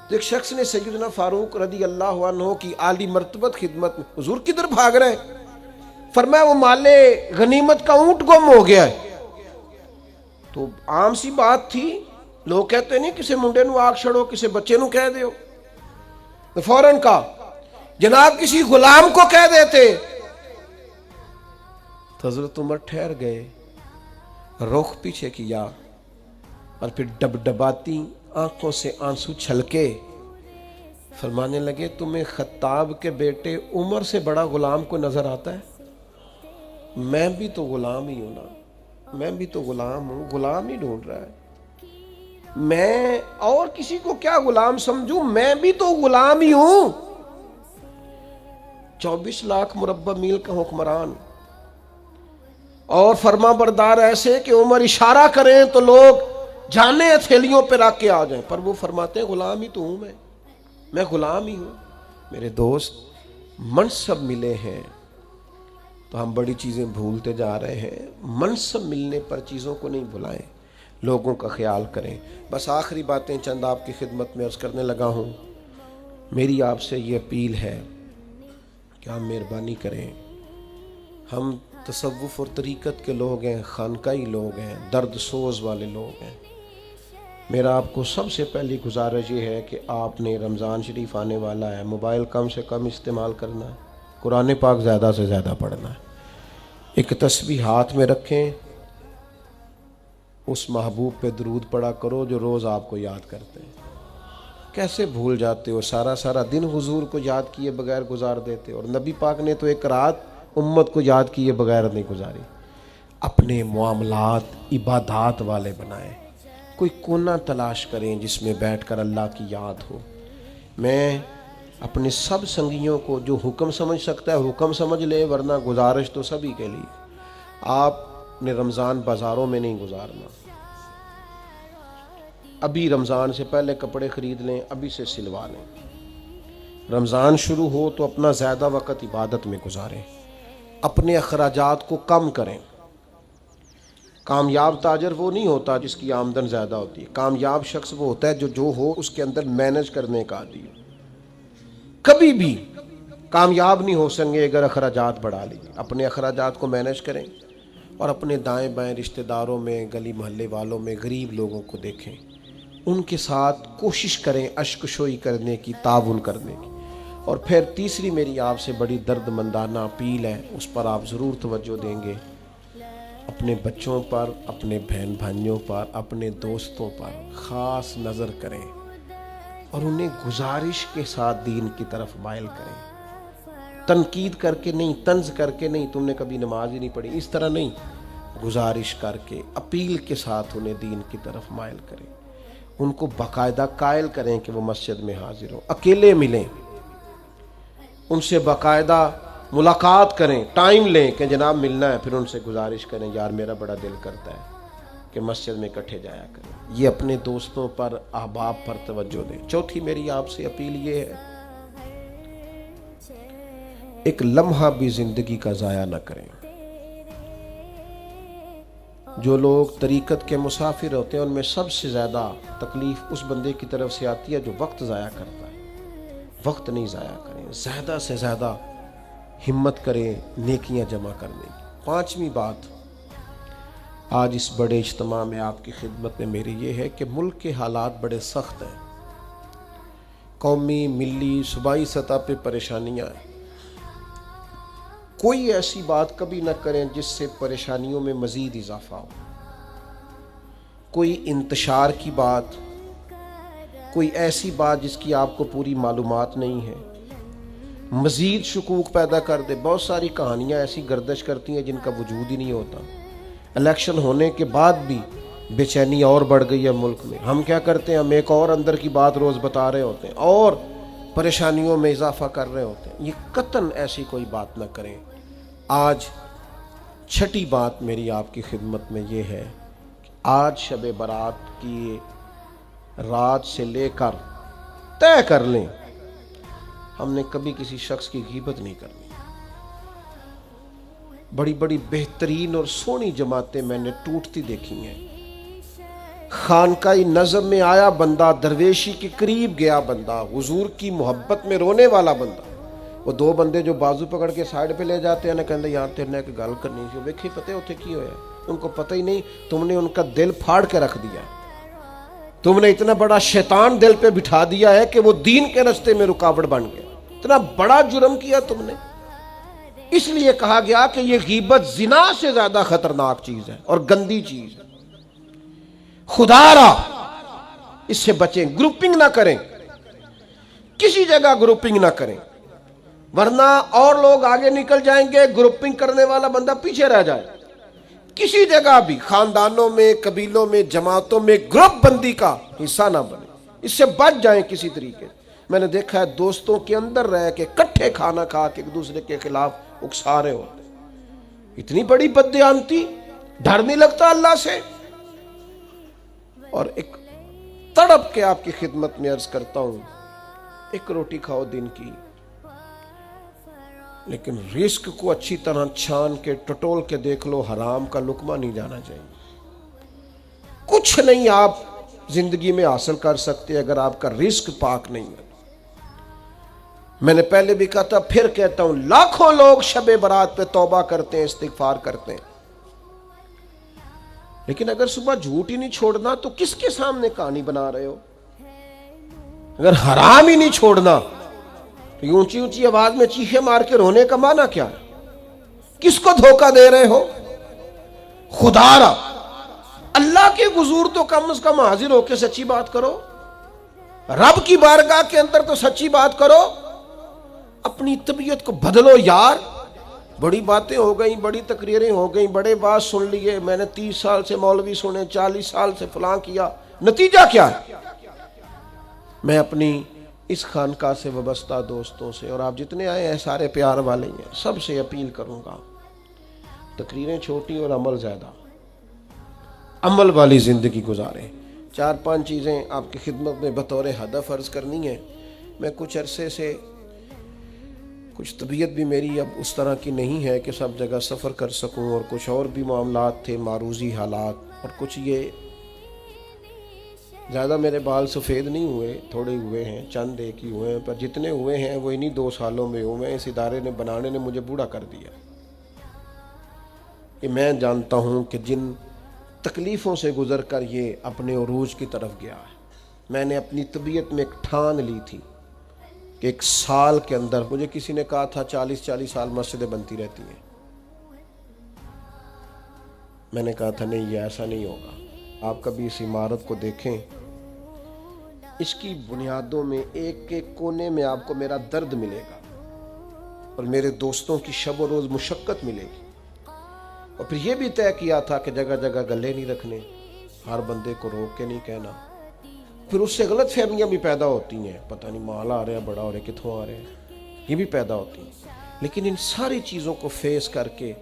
تو ایک شخص نے سیدنا فاروق رضی اللہ عنہ کی عالی مرتبت خدمت میں، حضور کدھر بھاگ رہے ہیں؟ فرمایا وہ مال غنیمت کا اونٹ گم ہو گیا ہے۔ تو عام سی بات تھی، لوگ کہتے نہیں کسی منڈے نو آگ چھڑو، کسی بچے نو کہہ دیو، تو فوراً کہا جناب کسی غلام کو کہہ دیتے۔ تو حضرت عمر ٹھہر گئے، رخ پیچھے کیا اور پھر ڈبڈباتی آنکھوں سے آنسو چھلکے فرمانے لگے تمہیں خطاب کے بیٹے عمر سے بڑا غلام کو نظر آتا ہے؟ میں بھی تو غلام ہی ہوں نا، میں بھی تو غلام ہوں، غلام ہی ڈھونڈ رہا ہے، میں اور کسی کو کیا غلام سمجھوں، میں بھی تو غلام ہی ہوں۔ 24 لاکھ مربع میل کا حکمران اور فرما بردار ایسے کہ عمر اشارہ کریں تو لوگ جانے ہتھیلیوں پہ رکھ کے آ جائیں، پر وہ فرماتے ہیں غلام ہی تو ہوں، میں غلام ہی ہوں۔ میرے دوست منصب ملے ہیں تو ہم بڑی چیزیں بھولتے جا رہے ہیں۔ منصب ملنے پر چیزوں کو نہیں بھلائیں، لوگوں کا خیال کریں۔ بس آخری باتیں چند آپ کی خدمت میں عرض کرنے لگا ہوں۔ میری آپ سے یہ اپیل ہے کہ آپ مہربانی کریں، ہم تصوف اور طریقت کے لوگ ہیں، خانقاہی لوگ ہیں، درد سوز والے لوگ ہیں۔ میرا آپ کو سب سے پہلی گزارش یہ ہے کہ آپ نے رمضان شریف آنے والا ہے، موبائل کم سے کم استعمال کرنا ہے، قرآن پاک زیادہ سے زیادہ پڑھنا ہے، ایک تسبیح ہاتھ میں رکھیں، اس محبوب پہ درود پڑھا کرو جو روز آپ کو یاد کرتے ہیں۔ کیسے بھول جاتے ہو، سارا دن حضور کو یاد کیے بغیر گزار دیتے، اور نبی پاک نے تو ایک رات امت کو یاد کیے بغیر نہیں گزاری۔ اپنے معاملات عبادات والے بنائیں، کوئی کونا تلاش کریں جس میں بیٹھ کر اللہ کی یاد ہو۔ میں اپنے سب سنگیوں کو جو حکم سمجھ سکتا ہے حکم سمجھ لے، ورنہ گزارش تو سبھی کے لیے، آپ نے رمضان بازاروں میں نہیں گزارنا، ابھی رمضان سے پہلے کپڑے خرید لیں، ابھی سے سلوا لیں۔ رمضان شروع ہو تو اپنا زیادہ وقت عبادت میں گزاریں، اپنے اخراجات کو کم کریں۔ کامیاب تاجر وہ نہیں ہوتا جس کی آمدن زیادہ ہوتی ہے، کامیاب شخص وہ ہوتا ہے جو ہو اس کے اندر مینج کرنے کا عادی ہو۔ کبھی بھی کامیاب نہیں ہو سکیں گے اگر اخراجات بڑھا لیجیے۔ اپنے اخراجات کو مینج کریں اور اپنے دائیں بائیں رشتہ داروں میں، گلی محلے والوں میں غریب لوگوں کو دیکھیں، ان کے ساتھ کوشش کریں اشک شوئی کرنے کی، تعاون کرنے کی۔ اور پھر تیسری میری آپ سے بڑی درد مندانہ اپیل ہے، اس پر آپ ضرور توجہ دیں گے، اپنے بچوں پر، اپنے بہن بھائیوں پر، اپنے دوستوں پر خاص نظر کریں اور انہیں گزارش کے ساتھ دین کی طرف مائل کریں، تنقید کر کے نہیں، طنز کر کے نہیں، تم نے کبھی نماز ہی نہیں پڑھی، اس طرح نہیں، گزارش کر کے اپیل کے ساتھ انہیں دین کی طرف مائل کریں، ان کو باقاعدہ قائل کریں کہ وہ مسجد میں حاضر ہوں، اکیلے ملیں، ان سے باقاعدہ ملاقات کریں، ٹائم لیں کہ جناب ملنا ہے، پھر ان سے گزارش کریں یار میرا بڑا دل کرتا ہے کہ مسجد میں اکٹھے جایا کریں۔ یہ اپنے دوستوں پر، احباب پر توجہ دیں۔ چوتھی میری آپ سے اپیل یہ ہے، ایک لمحہ بھی زندگی کا ضائع نہ کریں۔ جو لوگ طریقت کے مسافر ہوتے ہیں ان میں سب سے زیادہ تکلیف اس بندے کی طرف سے آتی ہے جو وقت ضائع کرتا ہے۔ وقت نہیں ضائع کریں، زیادہ سے زیادہ ہمت کریں نیکیاں جمع کرنے کی۔ پانچویں بات آج اس بڑے اجتماع میں آپ کی خدمت میں میری یہ ہے کہ ملک کے حالات بڑے سخت ہیں، قومی، ملی، صوبائی سطح پہ پریشانیاں ہیں۔ کوئی ایسی بات کبھی نہ کریں جس سے پریشانیوں میں مزید اضافہ ہو، کوئی انتشار کی بات، کوئی ایسی بات جس کی آپ کو پوری معلومات نہیں ہے، مزید شکوک پیدا کر دے۔ بہت ساری کہانیاں ایسی گردش کرتی ہیں جن کا وجود ہی نہیں ہوتا۔ الیکشن ہونے کے بعد بھی بے چینی اور بڑھ گئی ہے ملک میں۔ ہم کیا کرتے ہیں، ہم ایک اور اندر کی بات روز بتا رہے ہوتے ہیں اور پریشانیوں میں اضافہ کر رہے ہوتے ہیں۔ یہ قطعاً ایسی کوئی بات نہ کریں۔ آج چھٹی بات میری آپ کی خدمت میں یہ ہے کہ آج شب برات کی رات سے لے کر طے کر لیں ہم نے کبھی کسی شخص کی غیبت نہیں کرنی۔ بڑی بڑی بہترین اور سونی جماعتیں میں نے ٹوٹتی دیکھی ہیں۔ خانقاہ نظم میں آیا بندہ، درویشی کے قریب گیا بندہ، حضور کی محبت میں رونے والا بندہ، وہ دو بندے جو بازو پکڑ کے سائیڈ پہ لے جاتے ہیں نا، کہتے ہیں یار تیرے نے ایک گل کرنی سی، ویکھی پتہ ہوتے کی ہویا، ان کو پتہ ہی نہیں تم نے ان کا دل پھاڑ کے رکھ دیا، تم نے اتنا بڑا شیطان دل پہ بٹھا دیا ہے کہ وہ دین کے راستے میں رکاوٹ بن گیا۔ اتنا بڑا جرم کیا تم نے۔ اس لیے کہا گیا کہ یہ غیبت زنا سے زیادہ خطرناک چیز ہے اور گندی چیز ہے۔ خدا را اس سے بچیں، گروپنگ نہ کریں، کسی جگہ گروپنگ نہ کریں، ورنہ اور لوگ آگے نکل جائیں گے، گروپنگ کرنے والا بندہ پیچھے رہ جائے۔ کسی جگہ بھی، خاندانوں میں، قبیلوں میں، جماعتوں میں گروپ بندی کا حصہ نہ بنے، اس سے بچ جائیں کسی طریقے۔ میں نے دیکھا ہے دوستوں کے اندر رہ کے کٹھے کھانا کھا کے ایک دوسرے کے خلاف اکسارے ہوتے، اتنی بڑی بددیانتی، ڈر نہیں لگتا اللہ سے۔ اور ایک تڑپ کے آپ کی خدمت میں عرض کرتا ہوں، ایک روٹی کھاؤ دن کی، لیکن رزق کو اچھی طرح چھان کے ٹٹول کے دیکھ لو، حرام کا لقمہ نہیں جانا چاہیے۔ کچھ نہیں آپ زندگی میں حاصل کر سکتے اگر آپ کا رزق پاک نہیں ہے۔ میں نے پہلے بھی کہا تھا، پھر کہتا ہوں، لاکھوں لوگ شب برات پہ توبہ کرتے ہیں، استغفار کرتے ہیں، لیکن اگر صبح جھوٹ ہی نہیں چھوڑنا تو کس کے سامنے کہانی بنا رہے ہو؟ اگر حرام ہی نہیں چھوڑنا تو اونچی اونچی آواز میں چیخے مار کے رونے کا معنی کیا ہے؟ کس کو دھوکہ دے رہے ہو؟ خدا را اللہ کے حضور تو کم از کم حاضر ہو کے سچی بات کرو، رب کی بارگاہ کے اندر تو سچی بات کرو، اپنی طبیعت کو بدلو یار۔ بڑی باتیں ہو گئیں، بڑی تقریریں ہو گئیں، بڑے بات سن لیے، میں نے 30 سال سے مولوی سنے، 40 سال سے فلاں کیا، نتیجہ کیا ہے؟ میں اپنی اس خانقاہ سے وابستہ دوستوں سے، اور آپ جتنے آئے ہیں سارے پیار والے ہیں، سب سے اپیل کروں گا، تقریریں چھوٹی اور عمل زیادہ، عمل والی زندگی گزاریں۔ 4-5 چیزیں آپ کی خدمت میں بطور ہدف عرض کرنی ہے۔ میں کچھ عرصے سے، کچھ طبیعت بھی میری اب اس طرح کی نہیں ہے کہ سب جگہ سفر کر سکوں، اور کچھ اور بھی معاملات تھے، معروضی حالات، اور کچھ یہ زیادہ میرے بال سفید نہیں ہوئے، تھوڑے ہوئے ہیں، چند ایک ہی ہوئے ہیں، پر جتنے ہوئے ہیں وہ انہی 2 سالوں میں ہوئے ہیں۔ اس ادارے نے بنانے نے مجھے بوڑھا کر دیا کہ میں جانتا ہوں کہ جن تکلیفوں سے گزر کر یہ اپنے عروج کی طرف گیا ہے، میں نے اپنی طبیعت میں ایک ٹھان لی تھی کہ 1 سال کے اندر، مجھے کسی نے کہا تھا 40 سال مسجدیں بنتی رہتی ہیں، میں نے کہا تھا نہیں، یہ ایسا نہیں ہوگا۔ آپ کبھی اس عمارت کو دیکھیں، اس کی بنیادوں میں ایک ایک کونے میں آپ کو میرا درد ملے گا اور میرے دوستوں کی شب و روز مشقت ملے گی. اور پھر یہ بھی طے کیا تھا کہ جگہ جگہ گلے نہیں رکھنے، ہر بندے کو روک کے نہیں کہنا. پھر اس سے غلط فہمیاں بھی پیدا ہوتی ہیں، پتہ نہیں مال آ رہا ہے بڑا، اور کتوں آ رہے ہیں، یہ بھی پیدا ہوتی ہیں. لیکن ان ساری چیزوں کو فیس کر کے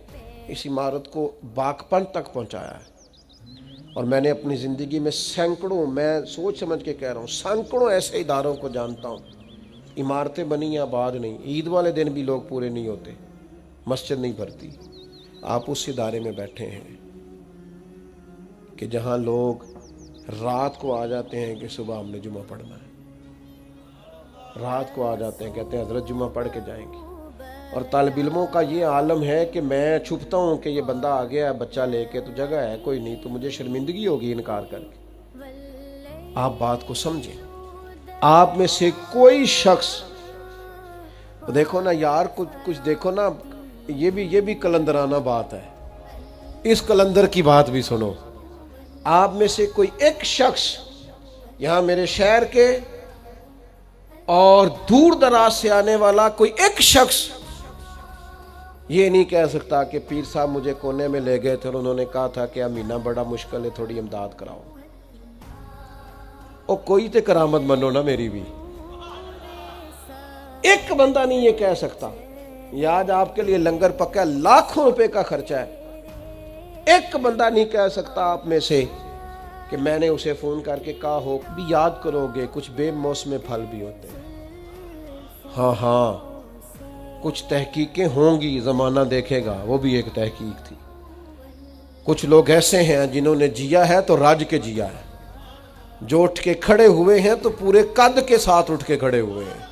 اس عمارت کو باغپن تک پہنچایا ہے. اور میں نے اپنی زندگی میں سینکڑوں، میں سوچ سمجھ کے کہہ رہا ہوں، سینکڑوں ایسے اداروں کو جانتا ہوں. عمارتیں بنی ہیں، آباد نہیں. عید والے دن بھی لوگ پورے نہیں ہوتے، مسجد نہیں بھرتی. آپ اس ادارے میں بیٹھے ہیں کہ جہاں لوگ رات کو آ جاتے ہیں کہ صبح ہم نے جمعہ پڑھنا ہے، رات کو آ جاتے ہیں کہتے ہیں حضرت جمعہ پڑھ کے جائیں گے. اور طالب علموں کا یہ عالم ہے کہ میں چھپتا ہوں کہ یہ بندہ آ گیا ہے بچہ لے کے، تو جگہ ہے کوئی نہیں، تو مجھے شرمندگی ہوگی انکار کر کے. آپ بات کو سمجھیں. آپ میں سے کوئی شخص دیکھو نا یار، کچھ دیکھو نا، یہ بھی کلندرانہ بات ہے. اس کلندر کی بات بھی سنو. آپ میں سے کوئی ایک شخص یہاں میرے شہر کے اور دور دراز سے آنے والا کوئی ایک شخص یہ نہیں کہہ سکتا کہ پیر صاحب مجھے کونے میں لے گئے تھے اور انہوں نے کہا تھا کہ مہینہ بڑا مشکل ہے، تھوڑی امداد کراؤ. اور کوئی تے کرامت منو نا میری بھی. ایک بندہ نہیں یہ کہہ سکتا. یہ آج آپ کے لیے لنگر پکا ہے، لاکھوں روپے کا خرچہ ہے. ایک بندہ نہیں کہہ سکتا آپ میں سے کہ میں نے اسے فون کر کے کہا ہو بھی یاد کرو گے کچھ بے موسم پھل بھی ہوتے ہیں. ہاں کچھ تحقیقیں ہوں گی، زمانہ دیکھے گا، وہ بھی ایک تحقیق تھی. کچھ لوگ ایسے ہیں جنہوں نے جیا ہے تو راج کے جیا ہے، جو اٹھ کے کھڑے ہوئے ہیں تو پورے قد کے ساتھ اٹھ کے کھڑے ہوئے ہیں.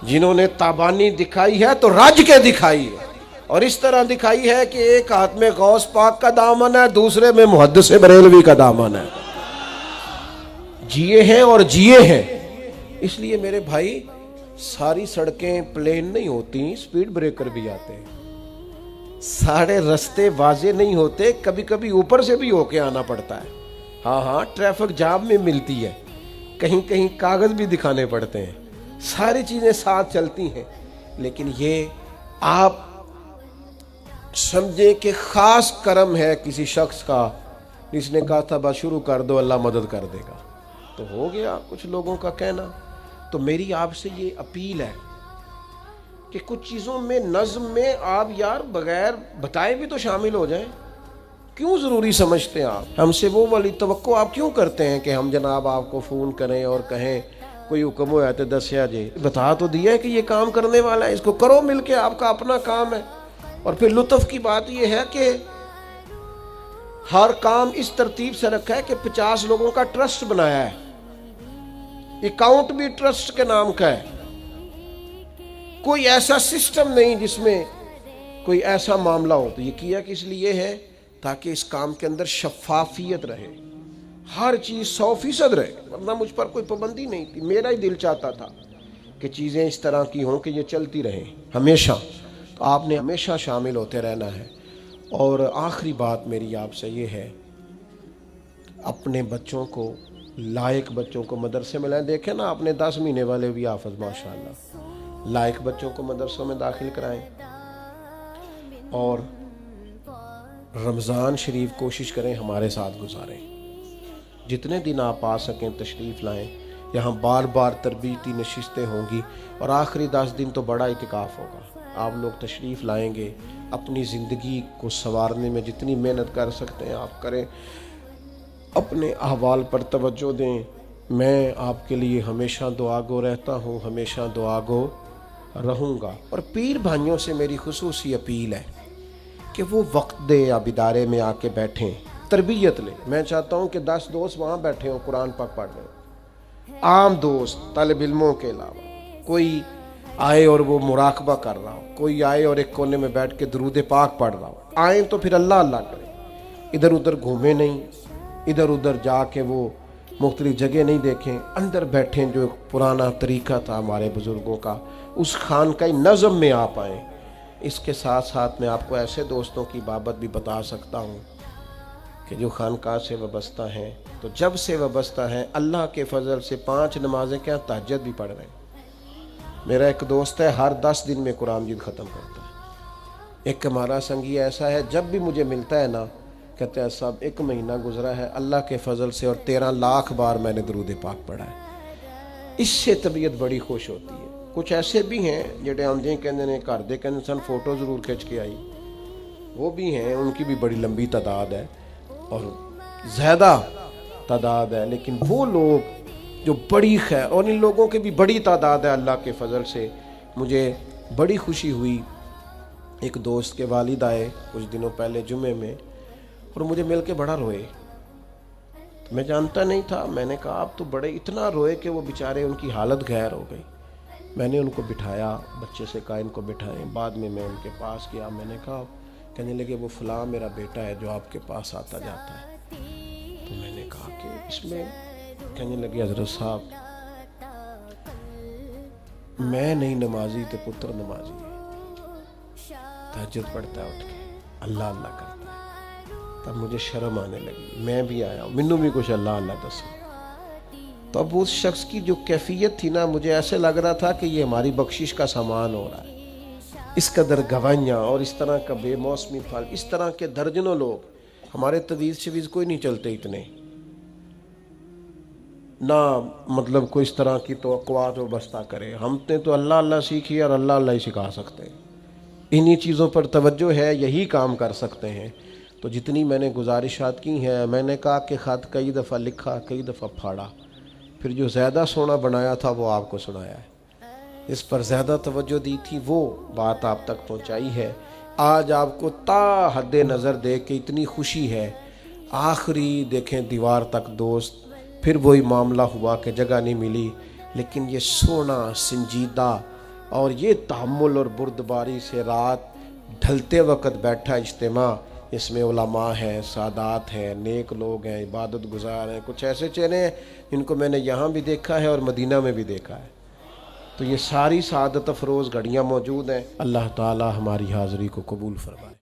جنہوں نے تابانی دکھائی ہے تو راج کے دکھائی ہے، اور اس طرح دکھائی ہے کہ ایک ہاتھ میں غوث پاک کا دامن ہے، دوسرے میں محدث بریلوی کا دامن ہے. جیے ہیں اور جیے ہیں. اس لیے میرے بھائی ساری سڑکیں پلین نہیں ہوتی، سپیڈ بریکر بھی آتے ہیں. سارے رستے واضح نہیں ہوتے، کبھی کبھی اوپر سے بھی ہو کے آنا پڑتا ہے. ہاں ٹریفک جام میں ملتی ہے، کہیں کہیں کاغذ بھی دکھانے پڑتے ہیں. ساری چیزیں ساتھ چلتی ہیں. لیکن یہ آپ سمجھے کہ خاص کرم ہے کسی شخص کا جس نے کہا تھا بس شروع کر دو اللہ مدد کر دے گا، تو ہو گیا کچھ لوگوں کا کہنا. تو میری آپ سے یہ اپیل ہے کہ کچھ چیزوں میں نظم میں آپ یار بغیر بتائے بھی تو شامل ہو جائیں. کیوں ضروری سمجھتے ہیں آپ؟ ہم سے وہ والی توقع آپ کیوں کرتے ہیں کہ ہم جناب آپ کو فون کریں اور کہیں کوئی حکم ہو جاتے دسیا جی؟ بتا تو دیا ہے کہ یہ کام کرنے والا ہے، اس کو کرو مل کے، آپ کا اپنا کام ہے. اور پھر لطف کی بات یہ ہے کہ ہر کام اس ترتیب سے رکھا ہے کہ 50 لوگوں کا ٹرسٹ بنایا ہے، اکاؤنٹ بھی ٹرسٹ کے نام کا ہے. کوئی ایسا سسٹم نہیں جس میں کوئی ایسا معاملہ ہو. تو یہ کیا کس لیے ہے؟ تاکہ اس کام کے اندر شفافیت رہے، ہر چیز 100% رہے. ورنہ مجھ پر کوئی پابندی نہیں تھی، میرا ہی دل چاہتا تھا کہ چیزیں اس طرح کی ہوں کہ یہ چلتی رہیں ہمیشہ. تو آپ نے ہمیشہ شامل ہوتے رہنا ہے. اور آخری بات میری آپ سے یہ ہے، اپنے بچوں کو، لائق بچوں کو مدرسے میں لائیں. دیکھیں نا اپنے 10 مہینے والے بھی حافظ ماشاءاللہ، لائق بچوں کو مدرسوں میں داخل کرائیں. اور رمضان شریف کوشش کریں ہمارے ساتھ گزاریں. جتنے دن آپ آ سکیں تشریف لائیں. یہاں بار بار تربیتی نشستیں ہوں گی، اور آخری 10 دن تو بڑا اعتکاف ہوگا. آپ لوگ تشریف لائیں گے، اپنی زندگی کو سنوارنے میں جتنی محنت کر سکتے ہیں آپ کریں، اپنے احوال پر توجہ دیں. میں آپ کے لیے ہمیشہ دعا گو رہتا ہوں، ہمیشہ دعا گو رہوں گا. اور پیر بھائیوں سے میری خصوصی اپیل ہے کہ وہ وقت دے اب ادارے میں آ کے بیٹھیں، تربیت لیں. میں چاہتا ہوں کہ 10 دوست وہاں بیٹھے ہوں قرآن پاک پڑھ رہے ہوں، عام دوست طالب علموں کے علاوہ. کوئی آئے اور وہ مراقبہ کر رہا ہو، کوئی آئے اور ایک کونے میں بیٹھ کے درود پاک پڑھ رہا ہو. آئیں تو پھر اللہ اللہ کریں، ادھر ادھر گھومیں نہیں، ادھر ادھر جا کے وہ مختلف جگہ نہیں دیکھیں. اندر بیٹھیں، جو پرانا طریقہ تھا ہمارے بزرگوں کا، اس خانقاہ نظم میں آپ آئیں. اس کے ساتھ ساتھ میں آپ کو ایسے دوستوں کی بابت بھی بتا سکتا ہوں کہ جو خانقاہ سے وابستہ ہیں، تو جب سے وابستہ ہیں اللہ کے فضل سے 5 نمازیں کیا تہجد بھی پڑھ رہے ہیں۔ میرا ایک دوست ہے ہر 10 دن میں قرآن مجید ختم کرتا ہے۔ ایک ہمارا سنگی ایسا ہے جب بھی مجھے ملتا ہے نا کہتے ہیں صاحب 1 مہینہ گزرا ہے اللہ کے فضل سے اور 13 لاکھ بار میں نے درود پاک پڑھا ہے۔ اس سے طبیعت بڑی خوش ہوتی ہے۔ کچھ ایسے بھی ہیں جڑے آندے کہندے نے گھر دے کہندے سن فوٹو ضرور کھینچ کے آئی، وہ بھی ہیں، ان کی بھی بڑی لمبی تعداد ہے اور زیادہ تعداد ہے، لیکن وہ لوگ جو بڑی خیر، اور ان لوگوں کی بھی بڑی تعداد ہے اللہ کے فضل سے۔ مجھے بڑی خوشی ہوئی، ایک دوست کے والد آئے کچھ دنوں پہلے جمعے میں اور مجھے مل کے بڑا روئے۔ میں جانتا نہیں تھا، میں نے کہا آپ تو بڑے اتنا روئے کہ وہ بیچارے ان کی حالت غیر ہو گئی۔ میں نے ان کو بٹھایا، بچے سے کہا ان کو بٹھائیں، بعد میں ان کے پاس گیا، میں نے کہا کہنے لگے وہ فلاں میرا بیٹا ہے جو آپ کے پاس آتا جاتا ہے۔ تو میں نے کہا کہ اس میں، کہنے لگے حضرت صاحب میں نہیں نمازی تے پتر نمازی ہے، تہجد پڑھتا ہے اٹھ کے، اللہ اللہ کرتا ہے۔ تب مجھے شرم آنے لگی، میں بھی آیا ہوں، منو بھی کچھ اللہ اللہ دسو۔ تو اب اس شخص کی جو کیفیت تھی نا، مجھے ایسے لگ رہا تھا کہ یہ ہماری بخشش کا سامان ہو رہا ہے۔ اس قدر گوائیاں اور اس طرح کا بے موسمی پھل، اس طرح کے درجنوں لوگ، ہمارے تدویز شویز کوئی نہیں چلتے اتنے، نہ مطلب کوئی اس طرح کی توقعات و بستہ کرے۔ ہم نے تو اللہ اللہ سیکھی اور اللہ اللہ ہی سکھا سکتے ہیں، انہی چیزوں پر توجہ ہے، یہی کام کر سکتے ہیں۔ تو جتنی میں نے گزارشات کی ہیں، میں نے کہا کہ خط کئی دفعہ لکھا، کئی دفعہ پھاڑا، پھر جو زیادہ سونا بنایا تھا وہ آپ کو سنایا ہے، اس پر زیادہ توجہ دی تھی وہ بات آپ تک پہنچائی ہے۔ آج آپ کو تا حد نظر دیکھ کے اتنی خوشی ہے، آخری دیکھیں دیوار تک دوست، پھر وہی معاملہ ہوا کہ جگہ نہیں ملی، لیکن یہ سونا سنجیدہ اور یہ تحمل اور بردباری سے رات ڈھلتے وقت بیٹھا اجتماع، اس میں علماء ہیں، سادات ہیں، نیک لوگ ہیں، عبادت گزار ہیں، کچھ ایسے چہرے ہیں جن کو میں نے یہاں بھی دیکھا ہے اور مدینہ میں بھی دیکھا ہے۔ تو یہ ساری سعادت افروز گھڑیاں موجود ہیں۔ اللہ تعالی ہماری حاضری کو قبول فرمائے۔